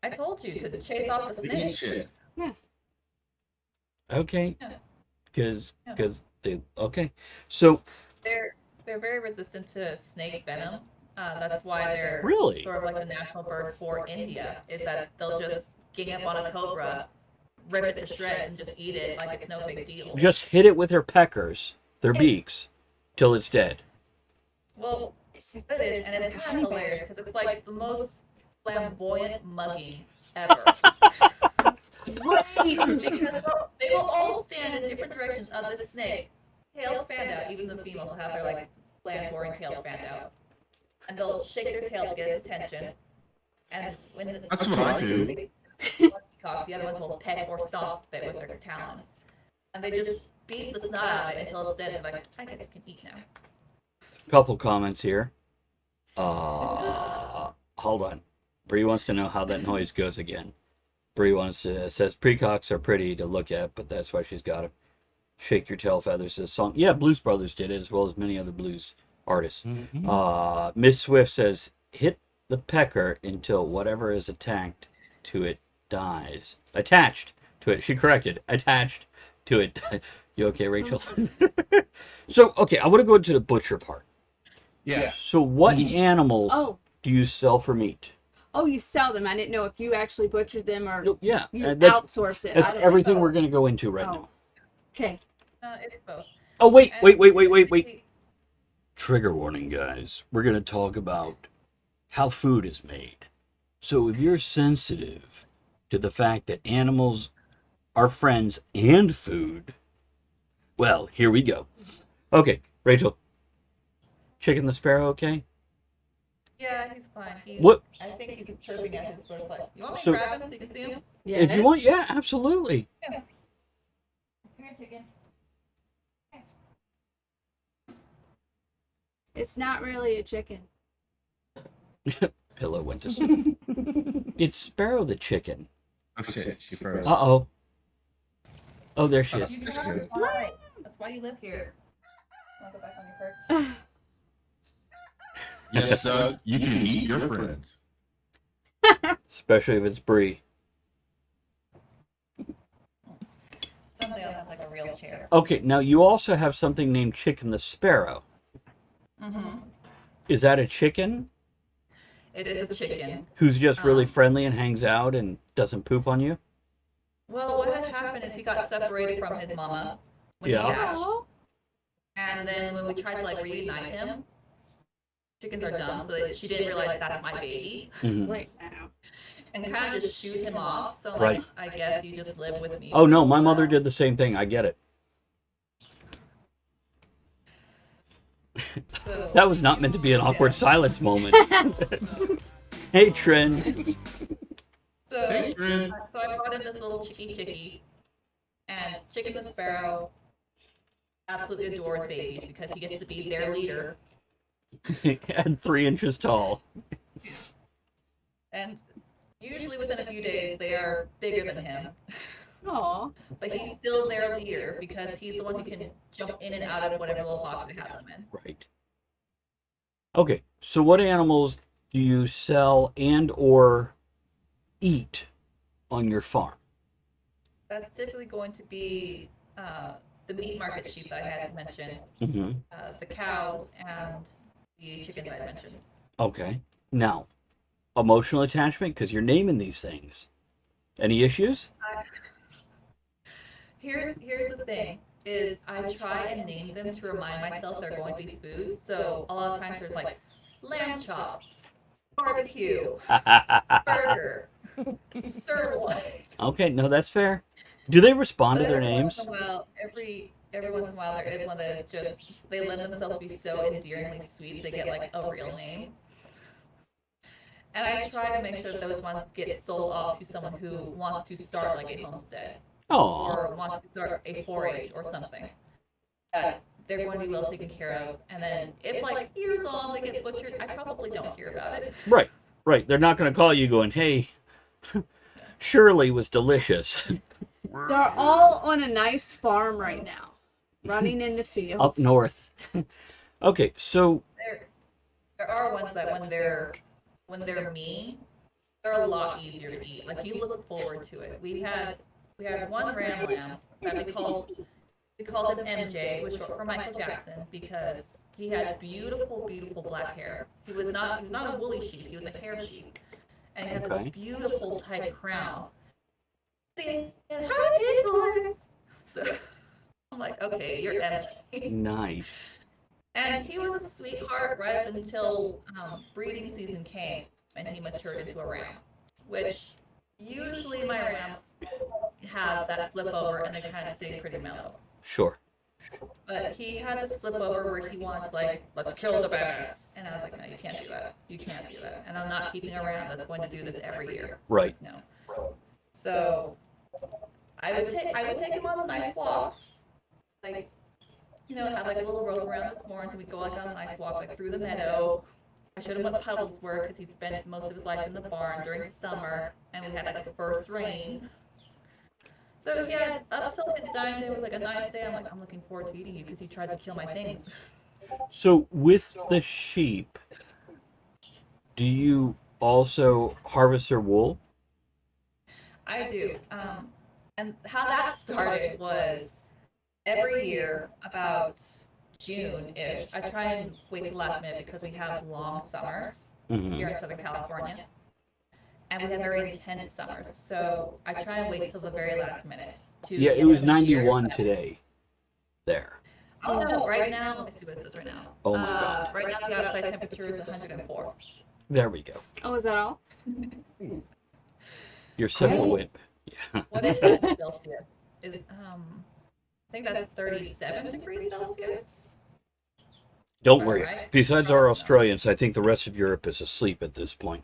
I told you to chase off the
To eat
snakes.
shit.
Okay.
Yeah.
Because Okay. So
They're very resistant to snake venom. That's why they're
Really?
sort of like the national bird for India. Is that they'll just gang up on a cobra, rip it to shreds, and just eat it like it's no big deal.
just hit it with their peckers, their beaks, till it's dead.
Well, it is, and it's kind of hilarious because it's like the most flamboyant mugging ever.
That's great.
Because they will all stand in different directions of the snake, tails fanned out. Even the females will have their like boring tails fanned out, and they'll shake their tail to get its attention. And when
That's what I do.
The other ones will peck or stomp it with their talons, and they just beat the snot out of it until it's dead. And they're like, I guess you can eat now.
Couple comments here. Hold on. Bree wants to know how that noise goes again. Bree says peacocks are pretty to look at, but that's why she's got them. Shake Your Tail Feathers is a song. Yeah, Blues Brothers did it, as well as many other blues artists. Miss Swift says, hit the pecker until whatever is attached to it dies. Attached to it. She corrected. Attached to it. You okay, Rachel? So, okay, I want to go into the butcher part.
Yeah.
So what animals do you sell for meat?
Oh, you sell them. I didn't know if you actually butchered them or
Yeah,
you
that's
outsource it.
That's everything we're going to go into right now.
Okay.
It's both.
Oh, wait. Trigger warning, guys. We're going to talk about how food is made. So if you're sensitive to the fact that animals are friends and food, well, here we go. Okay, Rachel. Chicken the Sparrow, okay?
Yeah, he's fine.
What?
I think he's chirping at his butterfly. You want me
So-
to grab him so you can see him?
Yes.
If you want, yeah, absolutely.
Come here, chicken.
It's not really a chicken.
Pillow went to sleep. It's Sparrow the chicken.
Oh shit, she froze.
Uh-oh. Oh, there she is.
You have to fly. That's why you live here. Want to go back on your perch?
Yes, Doug, you can eat your friends.
Especially if it's Brie.
Someday I'll have like a real chair.
Okay, now you also have something named Chicken the Sparrow.
Mm-hmm.
Is that a chicken
It is a chicken.
who's just really friendly and hangs out and doesn't poop on you?
Well, what had happened is he got separated from his mama when
Yeah.
he hatched. And then when we tried to like reunite him, chickens are dumb, so that she didn't realize that's my baby.
Mhm.
Wait now.
And kind of just shoot him off. So like,
Right.
I guess you just live with me.
Oh, no, my mother did the same thing. I get it.
So,
That was not meant to be an awkward silence moment. Hey, Trin.
so,
Hey, Trin.
so I brought in this little chickie, and Chicken the Sparrow absolutely adores babies because he gets to be their leader.
And 3 inches tall.
And usually within a few days, they are bigger than him.
Aw.
But he's still their leader because he's the one who can jump in and out of whatever little box they have them in.
Right. Okay, so what animals do you sell and or eat on your farm?
That's typically going to be the meat market sheep that I had mentioned,
Mm-hmm.
the cows, and the chickens I mentioned.
Okay. Now, emotional attachment, because you're naming these things. Any issues?
Here's the thing, is I try and name them to remind myself they're going to be food. So a lot of times there's like lamb chop, barbecue, burger, sirloin.
Okay, no, that's fair. Do they respond to
But
their
every
names?
once in a while, every once in a while there is one that is just, they lend themselves to be so endearingly sweet they get like a real name. And I try to make sure that those ones get sold off to someone who wants to start like a homestead
Oh,
or wants to start a 4-H or something. That they're going to be well taken care of. And then if like years on they get butchered, I probably don't hear about it.
right, right. They're not going to call you going, hey, Shirley was delicious.
They're all on a nice farm right now, running in the fields.
Up north. Okay, so
There are ones that when they're mean, they're a lot easier to eat. Like you look forward to it. We had one ram lamb that we called We called him MJ. It was short for Michael Jackson because he had beautiful, beautiful black hair. He was not a woolly sheep. He was a hair sheep, and he had this
Okay.
beautiful tight crown. And hi, toys. So I'm like, okay, you're MJ.
Nice.
And he was a sweetheart right up until breeding season came, and he matured into a ram, which usually my rams have that flip over and they kind of stay pretty mellow.
Sure.
But he had this flip over where he wanted to, like, let's kill the badass. And I was like, no, you can't do that. You can't do that. And I'm not keeping a ram that's going to do this every year.
Right.
No. So I would take him on nice walks, like, have like a little rope around his horns, and we'd go like on a nice walk, like through the meadow. I showed him what puddles were because he'd spent most of his life in the barn during summer, and we had like a first rain. So he had up till his dying day was like a nice day. I'm like, I'm looking forward to eating you because you tried to kill my things.
So with the sheep, do you also harvest their wool?
I do. And how that started was every year about June-ish, I try and wait till the last minute because we have long summers here in Southern California. And we have very intense summers. So I try and wait till the very last minute.
Yeah, it was 91 today there.
Oh, no, right now, let me see what it says right now.
Oh my God.
Right now, the outside temperature is 104.
There we go.
Oh, is that all?
You're such a whip. Yeah.
What is that in Celsius? I think that's 37 degrees Celsius.
Don't worry.
Right.
Besides our Australians, I think the rest of Europe is asleep at this point.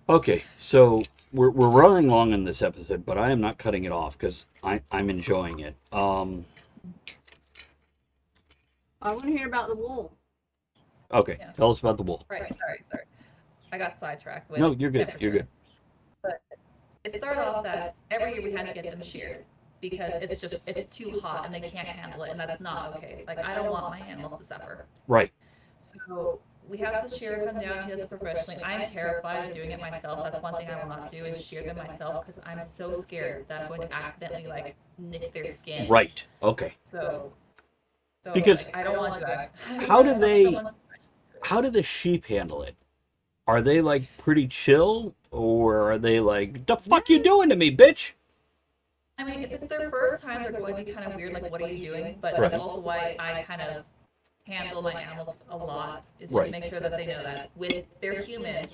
Okay, so we're running long in this episode, but I am not cutting it off because I'm enjoying it.
I want to hear about the wool.
Okay,
Yeah.
tell us about the wool.
Right, sorry. I got sidetracked with
No, you're good.
temperature.
You're good.
But it started off that every year we had to get them sheared because it's too hot and they can't handle it, and that's not okay. Like, I don't want my animals to suffer.
Right.
So we have the shearer come down. He does it professionally. I'm terrified of doing it myself. That's one thing I will not do is shear them myself because I'm so scared that I'm going to accidentally like nick their skin.
Right. Okay.
So
Because
like, I don't want to do that.
How do the sheep handle it? Are they like pretty chill, or are they like, the fuck you doing to me, bitch?
I mean, if it's their first time, they're going to be kind of weird, like, what are you doing? But
Right.
that's also why I kind of handle my animals a lot, is just
Right.
make sure that they know that with their human,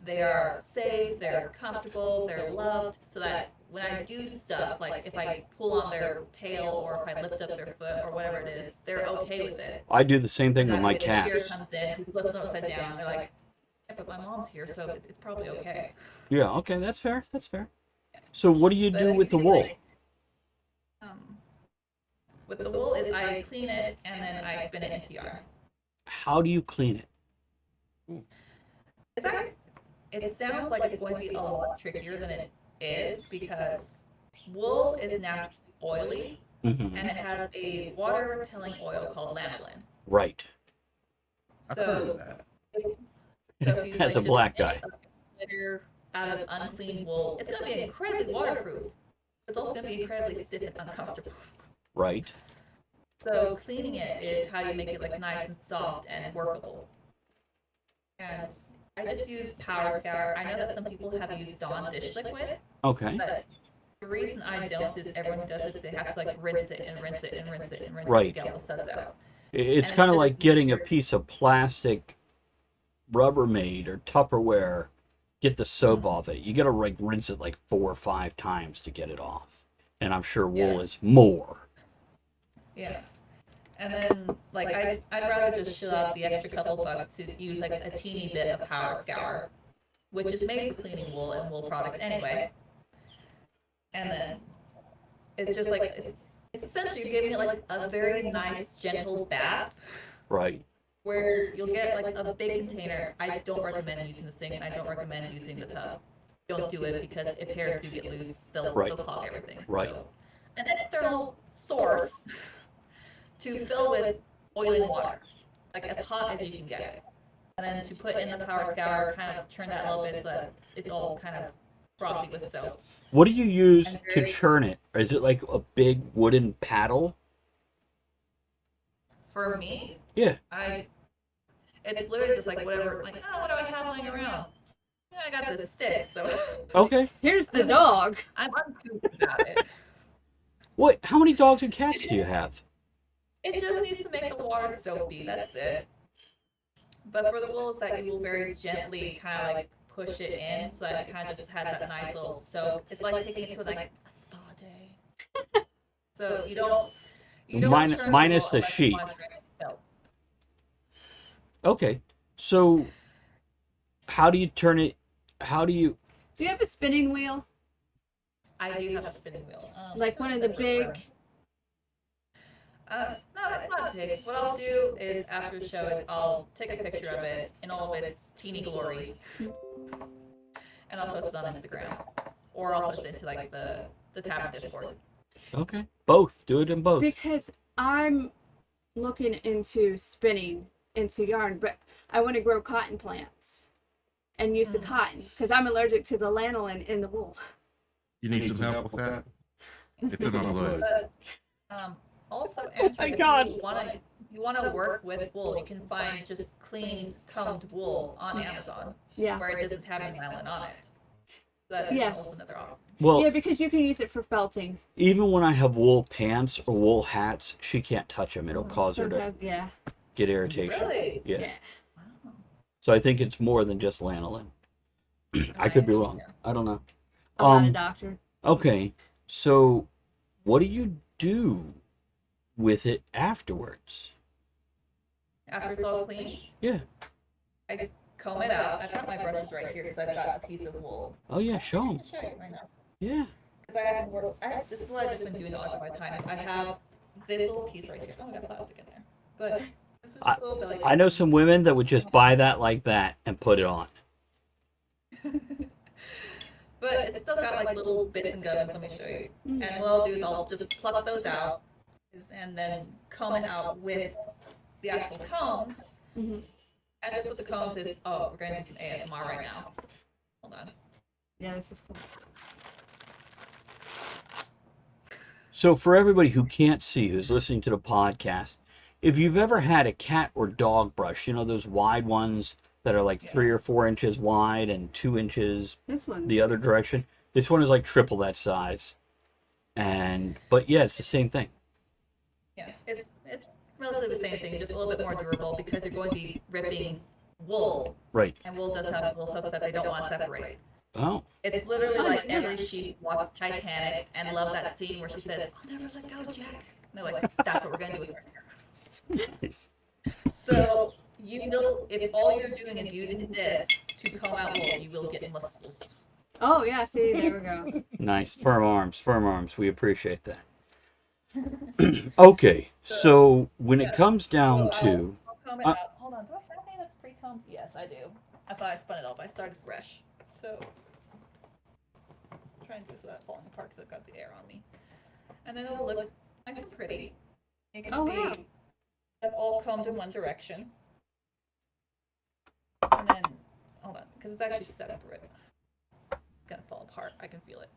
they are safe, they're comfortable, they're loved, so that when I do stuff, like if I pull on their tail or if I lift up their foot or whatever it is, they're okay with it.
I do the same thing with
And
my
that way the shearer
cats.
comes in, he flips them upside down, they're like, yeah, but my mom's here, so it's probably okay.
Yeah, okay, that's fair. That's fair. So what do you
But
do
it's
with the
usually
wool?
like, with the wool is I clean it and then I spin it into yarn.
How do you clean it?
It sounds like it's going to be a lot trickier than it is because wool is naturally oily
Mm-hmm.
and it has a water repelling oil called lanolin.
Right.
I've heard
So,
of that.
if you
As a
just
black
make
guy.
a sweater out of unclean wool, it's going to be incredibly waterproof. It's also going to be incredibly stiff and uncomfortable.
Right.
So cleaning it is how you make it like nice and soft and workable. And I just use Power Scour. I know that some people have used Dawn dish liquid,
Okay.
but the reason I don't is everyone who does it, they have to like rinse it and rinse it and rinse it and rinse
Right.
it to get all the suds out.
It's
And
kind of
it's
like
just
getting a
weird.
piece of plastic Rubbermaid or Tupperware, get the soap off it. You got to like rinse it like 4 or 5 times to get it off. And I'm sure wool
Yeah.
is more.
Yeah. And then, like, I'd rather just shell out the extra couple bucks to use like a teeny bit of Power Scour, which is made for cleaning wool and wool products anyway. And then it's just like it's essentially you're giving it like a very nice gentle bath
Right.
where you'll get like a big container. I don't recommend using the sink and I don't recommend using the tub. Don't do it because if hairs do get loose, they'll
Right.
they'll clog everything.
Right.
So, an external source to fill with boiling water, like as hot as you can get it. And then to put in the Power Scour, kind of churn that a little bit so that it's all kind of frothy with soap.
What do you use
And
to
very-
churn it? Is it like a big wooden paddle?
For me,
Yeah.
it's literally just like whatever, like, oh, what do I have laying around? Yeah, I got this stick, so
Okay.
Here's the dog.
I'm uncouth about it.
What? How many dogs and cats do you have?
It just needs to make the water soapy, that's it. But for the wool, is that you will very gently kind of like push it in so that it kind of just has that nice little soak. It's like taking it to like a spa day. So you don't churn
Minus
wool
the
unless you
sheet.
want to churn it soap.
Okay. So, how do you turn it? How do you?
Do you have a spinning wheel?
I do have a spinning wheel.
Like one of the big...
No, it's not big. What I'll do is after the show is I'll take a picture of it in all of its teeny glory, and I'll post it on Instagram, or I'll post it into like the Tavern Discord.
Okay. Both. Do it in both.
Because I'm looking into spinning into yarn, but I want to grow cotton plants and use the cotton because I'm allergic to the lanolin in the wool.
You need some help with that? It's in my blood.
Also, Andrea,
my
if
God.
you wanna work with wool, you can find just cleaned combed wool on Amazon
Yeah.
where it doesn't have any nylon on it. That is
Yeah.
also another option.
Well,
Yeah, because you can use it for felting.
even when I have wool pants or wool hats, she can't touch them. It'll cause her to
Sometimes, yeah.
get irritation.
Really?
Yeah.
Yeah.
So I think it's more than just lanolin. I could be wrong. I don't know.
I'm not a doctor.
Okay. So, what do you do with it afterwards?
After it's all cleaned,
Yeah.
I comb it out. I've got my brushes right here because I've got a piece of wool.
Oh yeah. Show
I
them.
can show you right now.
Yeah.
Because this is what I've just been doing all of my time. Is I have this little piece right here. Oh, I got plastic in there. But this is just a little bit like
I know some women that would just buy that like that and put it on.
But it's still got like little bits and gubbins. Let me show you. And what I'll do is I'll just pluck those out and then comb it out with the actual combs.
Mhm.
And just with the combs is, oh, we're going to do some ASMR right now. Hold on.
Yeah, this is cool.
So for everybody who can't see, who's listening to the podcast, if you've ever had a cat or dog brush, you know those wide ones that are like 3 or 4 inches wide and 2 inches
This one.
the other direction. This one is like triple that size. But yeah, it's the same thing.
Yeah, it's relatively the same thing, just a little bit more durable because you're going to be ripping wool,
Right.
and wool does have little hooks that they don't want to separate.
Oh.
It's literally
Oh,
like
yeah.
every sheep watched Titanic and love that scene where she says, "I'll never let go, Jack." And they're like, "That's what we're gonna do with her."
Nice.
So you will, if all you're doing is using this to comb out wool, you will get muscles.
Oh, yeah, see, there we go.
Nice. Firm arms. Firm arms. We appreciate that. Okay. So when it comes down to...
I'll comb it out. Hold on, do I have any that's pre-combed? Yes, I do. I thought I spun it up. I started fresh. So I'm trying to do this without falling apart because I've got the air on me. And then it'll look nice and pretty. You can
Oh,
see
wow.
that's all combed in one direction. And then, hold on, because it's actually separate. It's gonna fall apart. I can feel it.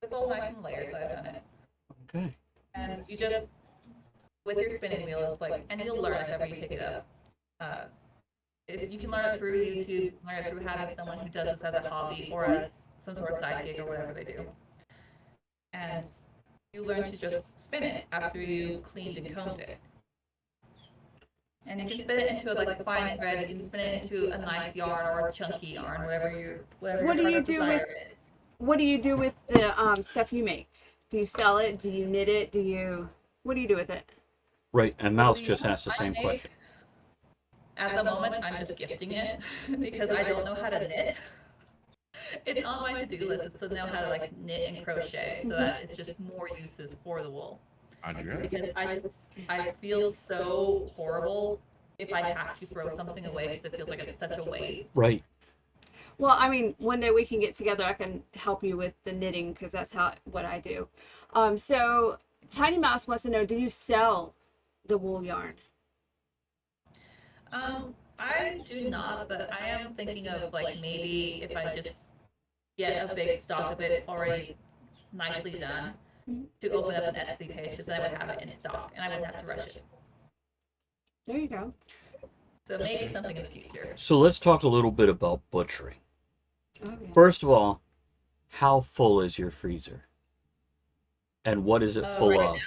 It's all nice and layered that I've done it.
Okay.
And you just, with your spinning wheel, it's like, and you'll learn if ever you take it up. If you can learn it through YouTube, learn it through having someone who does this as a hobby or as some sort of side gig or whatever they do. And you learn to just spin it after you've cleaned and combed it. And you can spin it into like a fine thread. You can spin it into a nice yarn or a chunky yarn, whatever your
What do you
heart's
do
desire
with-
is.
What do you do with the stuff you make? Do you sell it? Do you knit it? What do you do with it?
Right. And Mouse just asked the
I
same
make-
question.
At the moment, I'm just gifting it because I don't know how to knit. It's on my to-do list is to know how to like knit and crochet so that it's just more uses for the wool.
Andrea?
Because I feel so horrible if I have to throw something away because it feels like it's such a waste.
Right.
Well, I mean, one day we can get together. I can help you with the knitting because that's what I do. So Tiny Mouse wants to know: do you sell the wool yarn?
I do not, but I am thinking of like maybe if I just get a big stock of it already nicely done to open up an Etsy page, because then I would have it in stock and I wouldn't have to rush it.
There you go.
So maybe something in the future.
So let's talk a little bit about butchering.
Oh, yeah.
First of all, how full is your freezer? And what is it full
Right
of?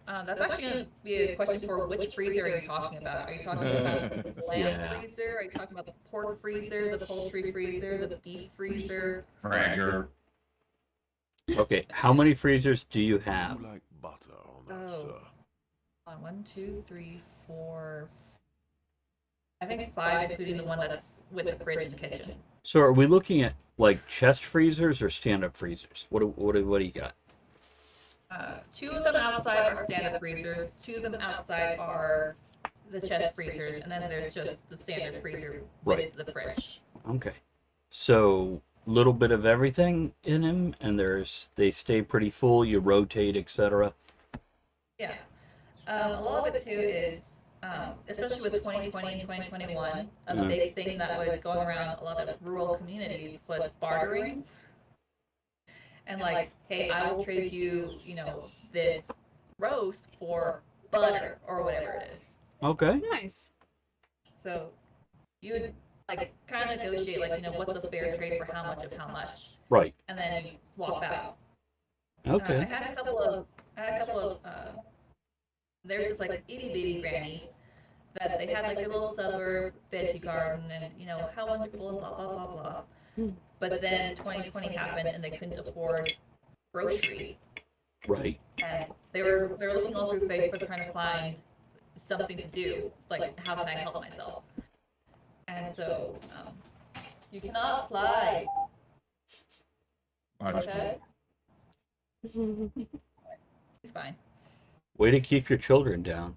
now, that's actually going to be a question for which freezer are you talking about? Are you talking about the lamb
Yeah.
freezer? Are you talking about the pork freezer, the poultry freezer, the beef freezer?
Bragger.
Okay, how many freezers do you have?
You like butter on that,
Oh.
sir?
1, 2, 3, 4. I think 5, including the one that's with the fridge in the kitchen.
So are we looking at like chest freezers or stand-up freezers? What do you got?
2 of them outside are stand-up freezers. 2 of them outside are the chest freezers, and then there's just the standard freezer with
Right.
the fridge.
Okay. So little bit of everything in them, and they stay pretty full, you rotate, etc.
Yeah. A lot of it too is, especially with 2020 and 2021, a big thing that was going around a lot of rural communities was bartering. And like, hey, I will trade you, this roast for butter or whatever it is.
Okay.
Nice.
So you would like kind of negotiate, like, what's a fair trade for how much of how much,
Right.
and then you swap out.
Okay.
I had a couple of, they were just like itty bitty grannies that they had like their little suburb veggie garden and how wonderful and blah blah blah blah. But then 2020 happened and they couldn't afford grocery,
Right.
and they were looking all through Facebook trying to find something to do. It's like, how can I help myself? And so you cannot fly. Okay, it's fine.
Way to keep your children down.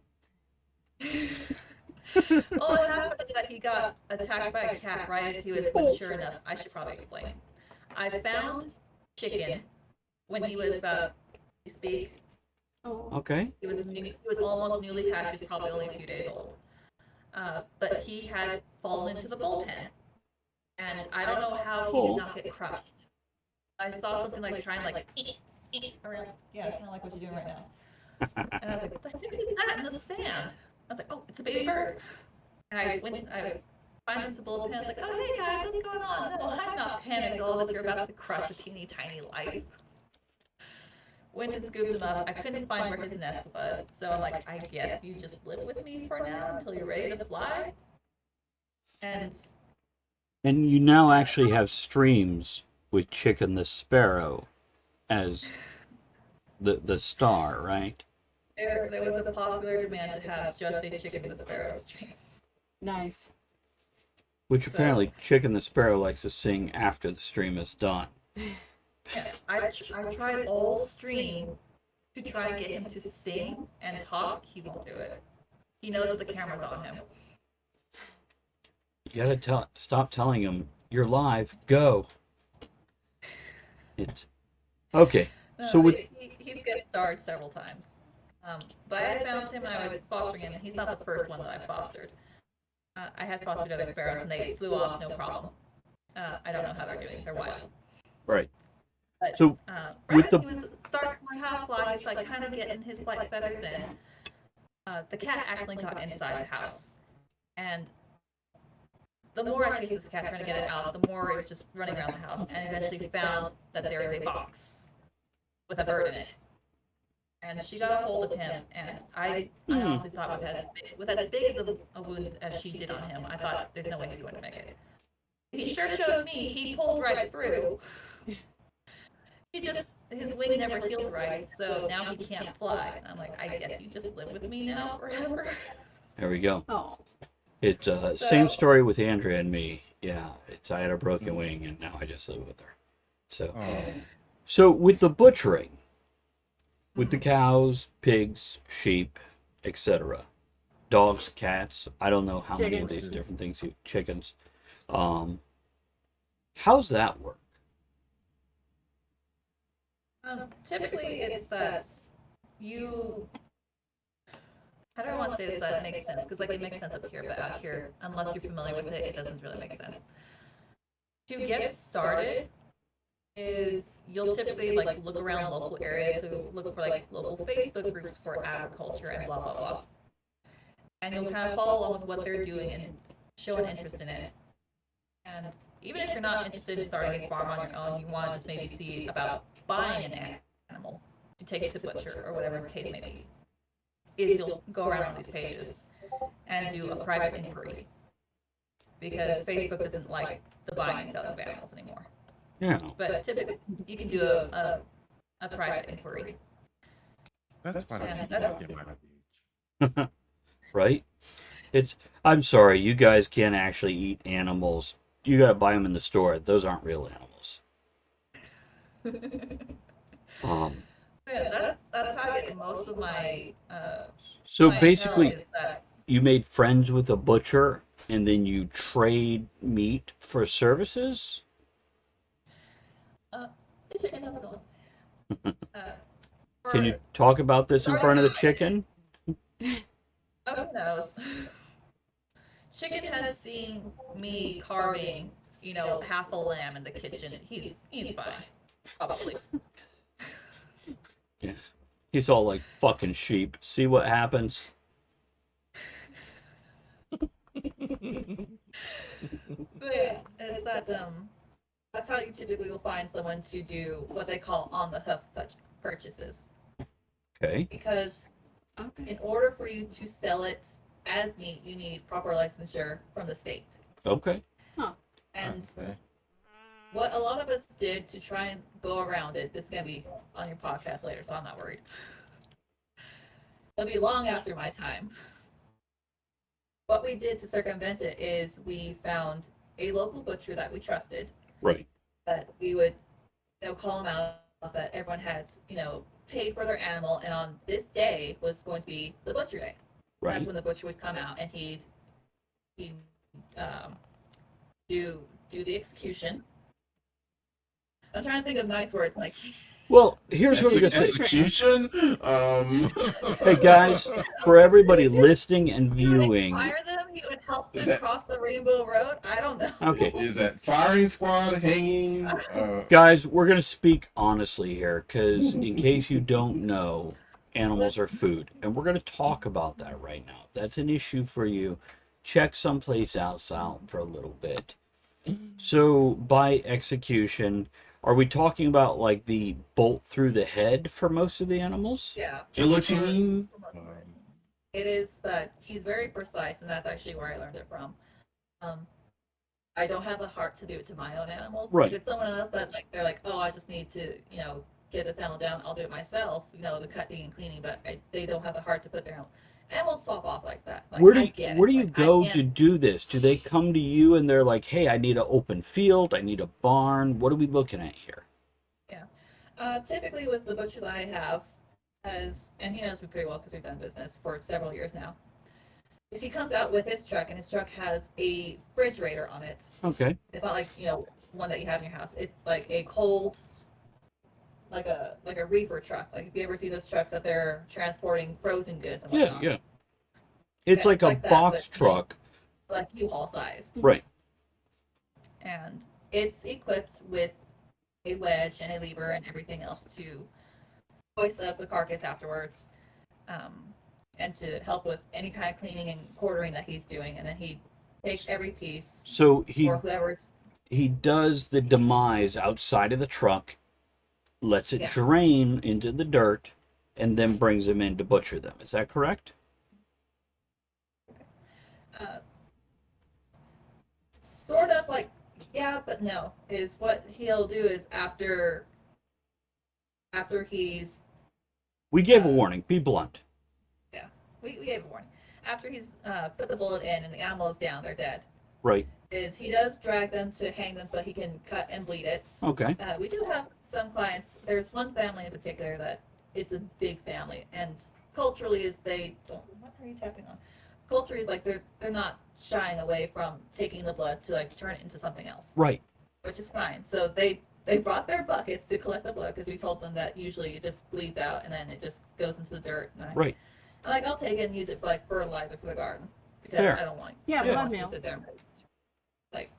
Well, what happened is that he got attacked by a cat right as he was mature enough. I should probably explain. I found chicken when he was about, you speak,
Oh.
Okay.
he was almost newly hatched. He was probably only a few days old. But he had fallen into the bullpen, and I don't know how he did not get crushed. I saw something like trying like around, yeah, kind of like what you're doing right now. And I was like, what the heck is that in the sand? I was like, oh, it's a baby bird. And I was finding the bullpen. I was like, oh, hey guys, what's going on? No, I'm not panicked at all that you're about to crush a teeny tiny life. Went and scooped him up. I couldn't find where his nest was, so I'm like, I guess you just live with me for now until you're ready to fly. And
And you now actually have streams with Chicken the Sparrow as the star, right?
there was a popular demand to have just a Chicken the Sparrow stream.
Nice.
Which apparently Chicken the Sparrow likes to sing after the stream is done.
Yeah, I tried all stream to try to get him to sing and talk. He won't do it. He knows that the camera's on him.
You gotta stop telling him you're live. Go. It's okay.
No,
So with
he's get starred several times. But I had found him and I was fostering him, and he's not the first one that I fostered. I had fostered other sparrows and they flew off no problem. I don't know how they're doing. They're wild.
right.
But,
So,
right
with
when
the-
he was starting to learn how to fly, he's like kind of getting his flight feathers in. The cat accidentally got inside the house, and the more I chased this cat trying to get it out, the more it was just running around the house, and eventually found that there is a box with a bird in it. And she got a hold of him, and I honestly thought with as big as a wound as she did on him, I thought there's no way he's going to make it. He sure showed me. He pulled right through. His wing never healed right, so now he can't fly. And I'm like, I guess you just live with me now forever.
There we go.
Oh.
It's same story with Andrea and me. Yeah, I had a broken wing and now I just live with her. So, so with the butchering, with the cows, pigs, sheep, etc., dogs, cats. I don't know how many of
Chickens.
these different things. Chickens. How's that work?
Typically, it's that you I don't want to say this that it makes sense, because like it makes sense up here, but out here, unless you're familiar with it, it doesn't really make sense. To get started is you'll typically like look around local areas, so look for like local Facebook groups for agriculture and blah blah blah. And you'll kind of follow along with what they're doing and show an interest in it. And even if you're not interested in starting a farm on your own, you want to just maybe see about buying an animal to take it to butcher or whatever the case may be, is you'll go around on these pages and do a private inquiry, because Facebook doesn't like the buying and selling of animals anymore.
Yeah.
But typically, you can do a private inquiry.
That's why
Yeah,
I
that's-
get my page.
Right? I'm sorry, you guys can't actually eat animals. You gotta buy them in the store. Those aren't real animals.
Yeah, that's how I get most of my
So
clientele
basically,
is that-
you made friends with a butcher and then you trade meat for services?
it should end up going.
Can you talk about this in front of the chicken?
Oh, who knows? Chicken has seen me carving, half a lamb in the kitchen. He's fine, probably.
Yeah. He's all like, fucking sheep. See what happens?
But yeah, it's that that's how you typically will find someone to do what they call on the hoof purchases.
Okay.
Because in order for you to sell it as meat, you need proper licensure from the state.
Okay.
And
Okay.
what a lot of us did to try and go around it, this is going to be on your podcast later, so I'm not worried. It'll be long after my time. What we did to circumvent it is we found a local butcher that we trusted,
Right.
that we would call them out, that everyone had paid for their animal, and on this day was going to be the butcher day.
Right.
That's when the butcher would come out and he'd do the execution. I'm trying to think of nice words like.
Well, here's what I'm going to say.
Execution.
Hey, guys, for everybody listening and
He would
viewing.
fire them. He would help
Is
them
that-
cross the Rainbow Road. I don't know.
Okay.
Is that firing squad hanging?
Guys, we're going to speak honestly here because, in case you don't know, animals are food. And we're going to talk about that right now. If that's an issue for you, check someplace else out for a little bit. So, by execution, are we talking about like the bolt through the head for most of the animals?
Yeah.
Guillotine.
It is that he's very precise, and that's actually where I learned it from. I don't have the heart to do it to my own animals.
Right.
If it's someone else that they're like, oh, I just need to, get this animal down, I'll do it myself, the cutting and cleaning, but they don't have the heart to put their own. And we'll swap off like that. Like,
Where
I
do
get it.
where do you
Like, I
go
can't-
to do this? Do they come to you and they're like, "Hey, I need an open field. I need a barn. What are we looking at here?"
Typically with the butcher that I have, and he knows me pretty well because we've done business for several years now, is he comes out with his truck, and his truck has a refrigerator on it.
Okay.
It's not like one that you have in your house. It's like a cold, like a reefer truck. Like if you ever see those trucks that they're transporting frozen goods and
Yeah,
whatnot.
yeah. It's
Yeah,
like
it's
a
like that,
box
but-
truck.
Like U-Haul size.
Right.
And it's equipped with a wedge and a lever and everything else to hoist up the carcass afterwards, and to help with any kind of cleaning and quartering that he's doing. And then he takes every piece,
So
or whoever's.
he does the demise outside of the truck, lets it
Yeah.
drain into the dirt, and then brings them in to butcher them. Is that correct?
Sort of like, yeah, but no. Is what he'll do is after he's
We gave a warning. Be blunt.
we gave a warning. After he's put the bullet in and the animal is down, they're dead.
Right.
Is he does drag them to hang them so that he can cut and bleed it.
Okay.
We do have some clients. There's one family in particular that it's a big family, and culturally is they don't. What are you tapping on? Culturally is like they're not shying away from taking the blood to like turn it into something else,
Right.
which is fine. So they brought their buckets to collect the blood because we told them that usually it just bleeds out and then it just goes into the dirt. And
Right.
Like, I'll take it and use it for like fertilizer for the garden because
Fair.
I don't want
Yeah,
I don't
blood
want it to
meal.
sit there and waste. Like,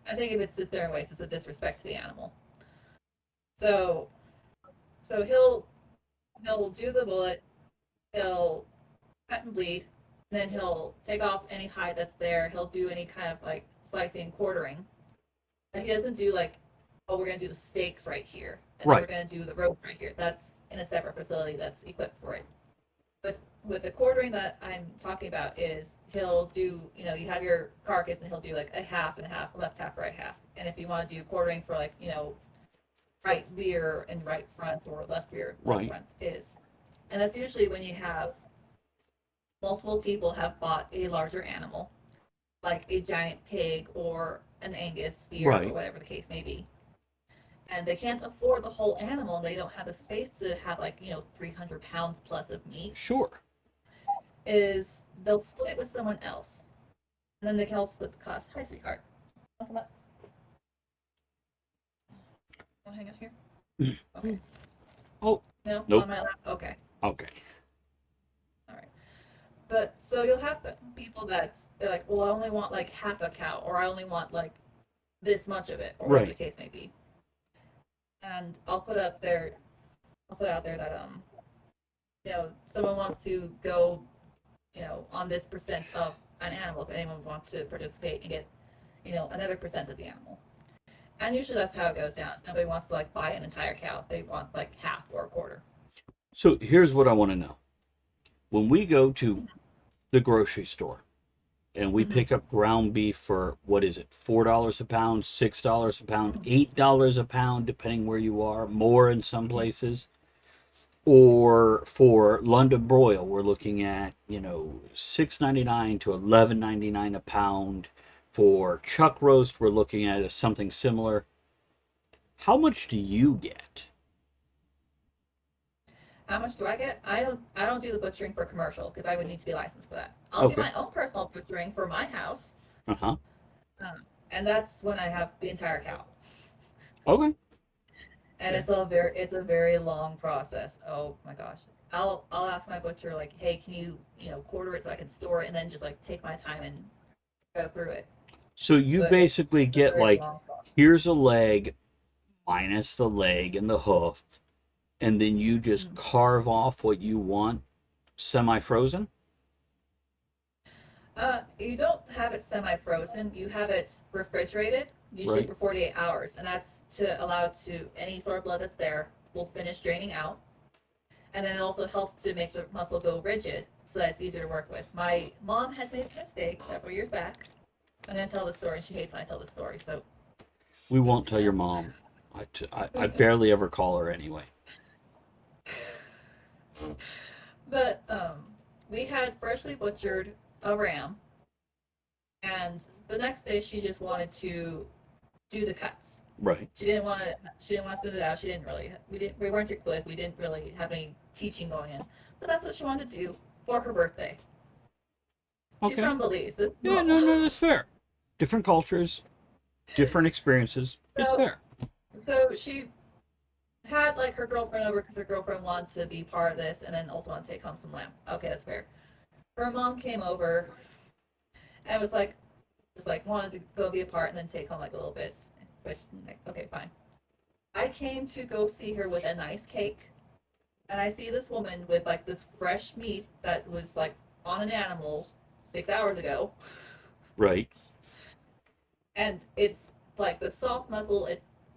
I think if it sits there and wastes, it's a disrespect to the animal. So so he'll do the bullet, he'll cut and bleed, and then he'll take off any hide that's there. He'll do any kind of like slicing and quartering. And he doesn't do like, oh, we're gonna do the steaks right here, and then
Right.
we're gonna do the roast right here. That's in a separate facility that's equipped for it. With the quartering that I'm talking about is he'll do, you have your carcass and he'll do like a half and a half, left half, right half. And if you want to do quartering for like, right rear and right front or left rear, left
Right.
front is. And that's usually when you have multiple people have bought a larger animal, like a giant pig or an Angus steer
Right.
or whatever the case may be. And they can't afford the whole animal and they don't have the space to have like, 300 pounds plus of meat.
Sure.
Is they'll split it with someone else. And then they can all split the cost. Hi, sweetheart. Come up. Want to hang out here? Okay.
Oh.
No?
Nope.
On my lap? Okay.
Okay.
All right. But so you'll have people that they're like, well, I only want like half a cow, or I only want like this much of it, or whatever
Right.
the case may be. And I'll put out there that someone wants to go, on this percent of an animal if anyone wants to participate and get, another percent of the animal. And usually that's how it goes down. Nobody wants to like buy an entire cow. They want like half or a quarter.
So here's what I want to know. When we go to the grocery store and we pick up ground beef for, what is it, $4 a pound, $6 a pound, $8 a pound, depending where you are, more in some places. Or for London broil, we're looking at, $6.99 to $11.99 a pound. For chuck roast, we're looking at something similar. How much do you get?
How much do I get? I don't do the butchering for commercial because I would need to be licensed for that. I'll do
Okay.
my own personal butchering for my house,
Uh-huh.
and that's when I have the entire cow.
Okay.
And it's a very long process. Oh my gosh. I'll ask my butcher like, hey, can you quarter it so I can store it, and then just like take my time and go through it.
So you
But
basically
it's a
get
very
like,
long process.
here's a leg minus the leg and the hoof, and then you just carve off what you want semi-frozen?
You don't have it semi-frozen. You have it refrigerated, usually
Right.
for 48 hours, and that's to allow to any sort of blood that's there will finish draining out. And then it also helps to make the muscle go rigid so that it's easier to work with. My mom had made a mistake several years back. I'm going to tell the story, and she hates when I tell the story, so.
We won't tell your mom. I barely ever call her anyway.
But we had freshly butchered a ram, and the next day she just wanted to do the cuts.
Right.
She didn't want to send it out. We weren't equipped. We didn't really have any teaching going in. But that's what she wanted to do for her birthday. She's
Okay.
from Belize. This is
Yeah,
normal.
no, that's fair. Different cultures, different experiences. It's
So-
fair.
So she had like her girlfriend over because her girlfriend wanted to be part of this and then also wanted to take home some lamb. Okay, that's fair. Her mom came over and was like wanted to go be a part and then take home like a little bit. Which, like, okay, fine. I came to go see her with a nice cake, and I see this woman with like this fresh meat that was like on an animal 6 hours ago,
Right.
and it's like the soft muzzle.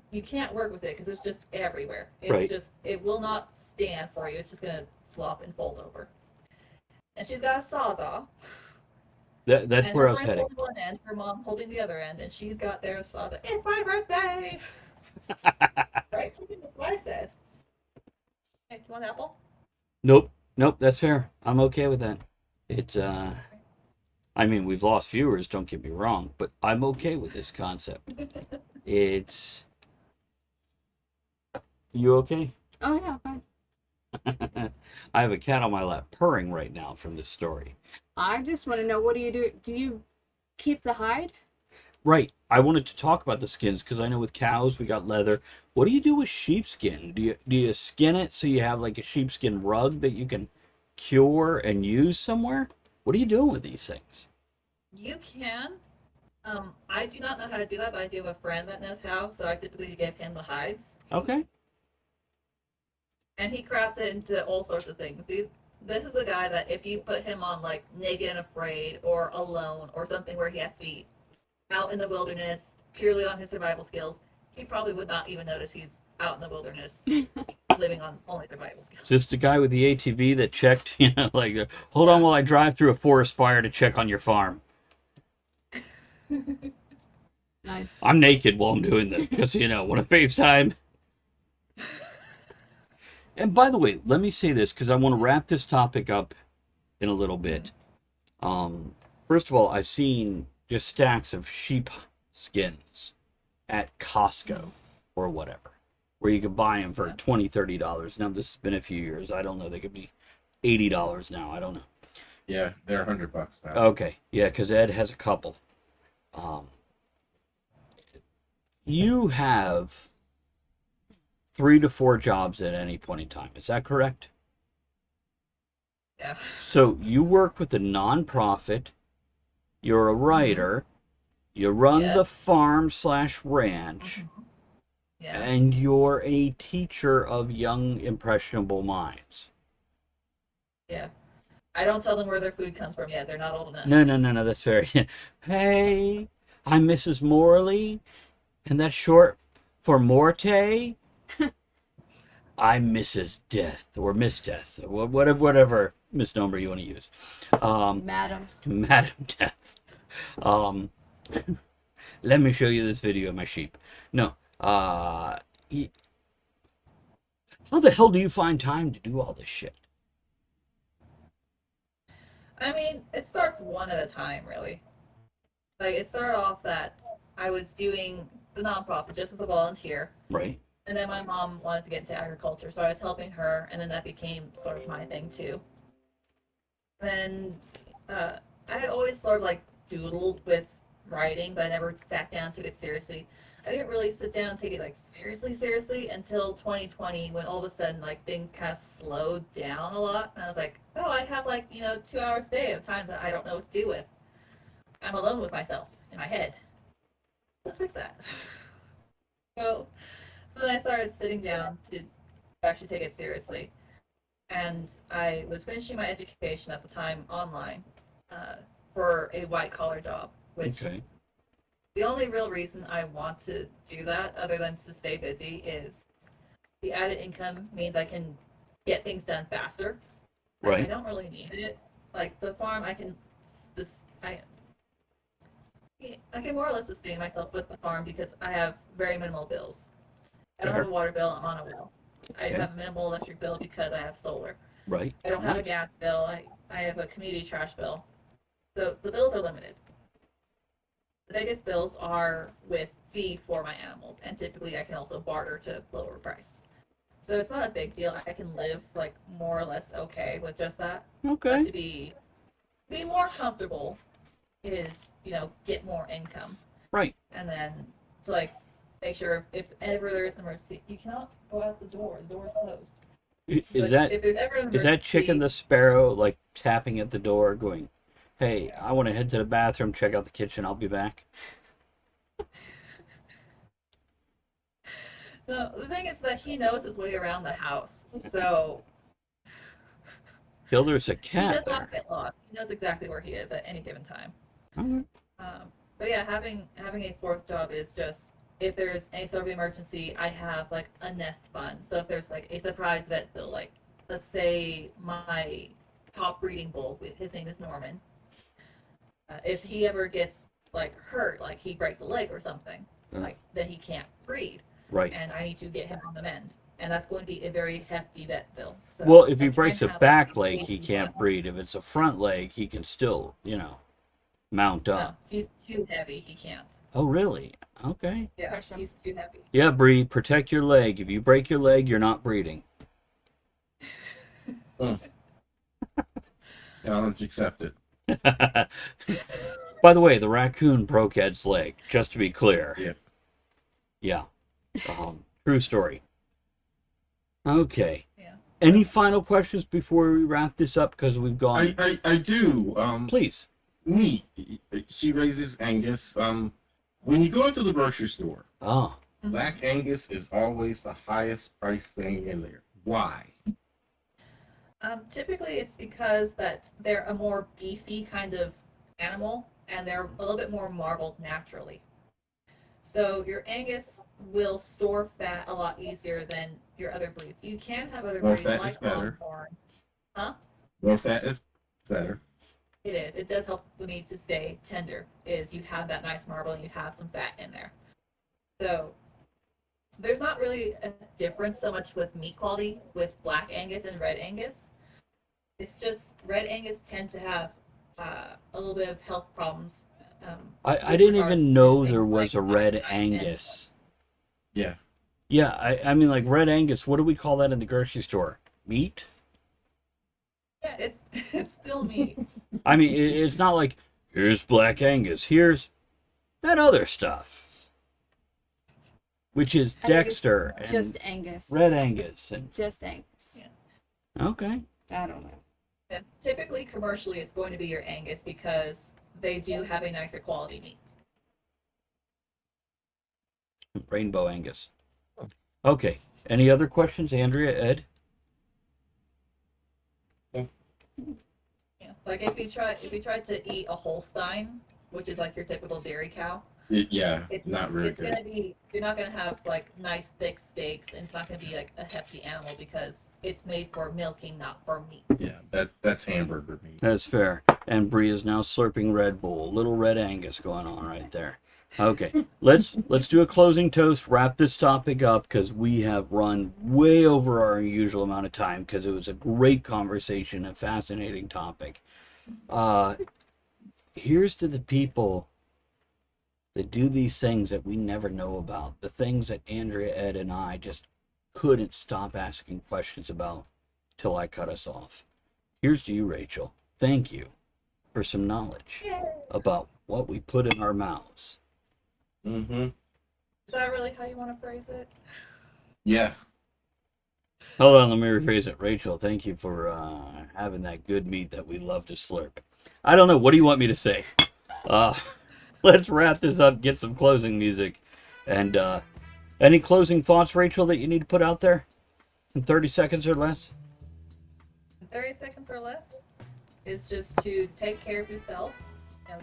You can't work with it because it's just everywhere.
Right.
It will not stand for you. It's just gonna flop and fold over. And she's got a sawzall.
That's
And
where
her
I was
friend's
heading.
holding one end, her mom's holding the other end, and she's got their sawzall. It's my birthday. Right. That's what I said. Hey, do you want an apple?
Nope. That's fair. I'm okay with that. It's I mean, we've lost viewers, don't get me wrong, but I'm okay with this concept. It's You okay?
Oh yeah, fine.
I have a cat on my lap purring right now from this story.
I just want to know, what do you do? Do you keep the hide?
Right. I wanted to talk about the skins because I know with cows we got leather. What do you do with sheepskin? Do you skin it so you have like a sheepskin rug that you can cure and use somewhere? What are you doing with these things?
You can. I do not know how to do that, but I do have a friend that knows how, so I typically give him the hides.
Okay.
And he crafts it into all sorts of things. This is a guy that if you put him on like Naked and Afraid or Alone or something where he has to be out in the wilderness purely on his survival skills, he probably would not even notice he's out in the wilderness living on only survival skills.
Just the guy with the ATV that checked, like, hold on while I drive through a forest fire to check on your farm.
Nice.
I'm naked while I'm doing this because, want to FaceTime. And by the way, let me say this because I want to wrap this topic up in a little bit. First of all, I've seen just stacks of sheep skins at Costco or whatever, where you could buy them for $20, $30. Now, this has been a few years. I don't know. They could be $80 now. I don't know.
Yeah, they're $100 now.
Okay. Yeah, because Ed has a couple. You have 3 to 4 jobs at any point in time. Is that correct?
Yeah.
So you work with a nonprofit. You're a writer. You run the farm/ranch.
Yeah.
And you're a teacher of young, impressionable minds.
Yeah. I don't tell them where their food comes from yet. They're not old enough.
No, that's fair. Hey, I'm Mrs. Morley, and that's short for Morte. I'm Mrs. Death, or Miss Death, or whatever misnomer you want to use.
Madam.
Madam Death. Let me show you this video of my sheep. No. How the hell do you find time to do all this shit?
I mean, it starts one at a time, really. Like, it started off that I was doing the nonprofit just as a volunteer.
Right.
And then my mom wanted to get into agriculture, so I was helping her, and then that became sort of my thing, too. Then I had always sort of, like, doodled with writing, but I never sat down and took it seriously. I didn't really sit down and take it, like, seriously until 2020, when all of a sudden, like, things kind of slowed down a lot. And I was like, oh, I have, like, 2 hours a day of times that I don't know what to do with. I'm alone with myself in my head. Let's fix that. So then I started sitting down to actually take it seriously. And I was finishing my education at the time online for a white-collar job, which...
Okay.
The only real reason I want to do that, other than to stay busy, is the added income means I can get things done faster.
Right.
I don't really need it. Like the farm, I can more or less sustain myself with the farm because I have very minimal bills. I don't have a water bill. I'm on a well. I have a minimal electric bill because I have solar.
Right.
I don't have a gas bill. I have a community trash bill. So the bills are limited. The biggest bills are with feed for my animals, and typically I can also barter to lower price. So it's not a big deal. I can live like more or less okay with just that.
Okay.
But to be more comfortable is, get more income.
Right.
And then to like make sure if ever there is an emergency, you cannot go out the door. The door is closed.
Is that Chicken the Sparrow like tapping at the door going, hey, I want to head to the bathroom, check out the kitchen, I'll be back?
No, the thing is that he knows his way around the house, so...
There's a
He
cat
does
there.
not get lost. He knows exactly where he is at any given time.
Okay.
But yeah, having a fourth job is just, if there's any sort of emergency, I have like a nest fund. So if there's like a surprise vet bill, like let's say my top breeding bull, his name is Norman, if he ever gets like hurt, like he breaks a leg or something, like then he can't breed.
Right.
And I need to get him on the mend. And that's going to be a very hefty vet bill. So
Well, if he
I'm trying
breaks
to
a
have,
back
like,
leg, he can't breed. If it's a front leg, he can still, mount
No,
up.
he's too heavy. He can't.
Oh, really? Okay.
Yeah,
Crush him.
he's too heavy.
Yeah, Bree, protect your leg. If you break your leg, you're not breeding.
Challenge accepted.
By the way, the raccoon broke Ed's leg, just to be clear.
Yeah.
Yeah. True story. Okay.
Yeah.
Any final questions before we wrap this up? Because we've gone.
I do.
Please.
Neat. She raises Angus. When you go into the grocery store,
Oh.
Black Angus is always the highest priced thing in there. Why?
Typically, it's because that they're a more beefy kind of animal, and they're a little bit more marbled naturally. So your Angus will store fat a lot easier than your other breeds. You can have other
More
breeds
fat is
like
better.
Longhorn. Huh?
More fat is better.
It is. It does help the meat to stay tender. Is you have that nice marble and you have some fat in there. So there's not really a difference so much with meat quality with Black Angus and Red Angus. It's just Red Angus tend to have a little bit of health problems.
I
with
didn't
regards
even
to
know
things
there was
like
a Red
appetite and-
Angus.
Yeah.
Yeah, I mean, like Red Angus, what do we call that in the grocery store? Meat?
Yeah, it's still meat.
I mean, it's not like, here's Black Angus, here's that other stuff. Which is
I think it's
Dexter and
just Angus.
Red Angus. And
Just Angus.
Yeah.
okay.
I don't know.
Yeah, typically, commercially, it's going to be your Angus because they do have a nicer quality meat.
Rainbow Angus. Okay. Any other questions, Andrea, Ed?
Yeah, like if you tried to eat a Holstein, which is like your typical dairy cow,
Yeah.
it's
Not very
it's
good.
gonna be you're not gonna have like nice thick steaks, and it's not gonna be like a hefty animal because it's made for milking, not for meat.
Yeah. That's hamburger meat.
That's fair. And Bree is now slurping Red Bull. Little Red Angus going on right there. Okay, let's do a closing toast. Wrap this topic up because we have run way over our usual amount of time because it was a great conversation, a fascinating topic. Here's to the people that do these things that we never know about, the things that Andrea, Ed, and I just couldn't stop asking questions about till I cut us off. Here's to you, Rachel. Thank you for some knowledge about what we put in our mouths.
Mm-hmm.
Is that really how you want to phrase it?
Yeah.
Hold on, let me rephrase it. Rachel, thank you for having that good meat that we love to slurp. I don't know. What do you want me to say? Let's wrap this up, get some closing music. And any closing thoughts, Rachel, that you need to put out there in 30 seconds or less?
30 seconds or less is just to take care of yourself. You know,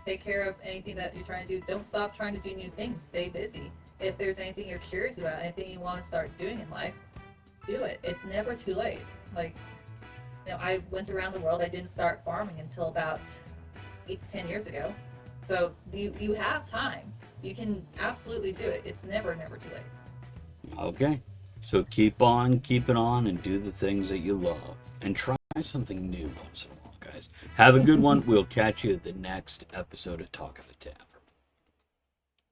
take care of anything that you're trying to do. Don't stop trying to do new things. Stay busy. If there's anything you're curious about, anything you want to start doing in life, do it. It's never too late. Like, you know, I went around the world. I didn't start farming until about 8 to 10 years ago. So you have time. You can absolutely do it. It's never too late.
Okay. So keep on keeping on and do the things that you love. And try something new once in a while, guys. Have a good one. We'll catch you at the next episode of Talk of the Tavern.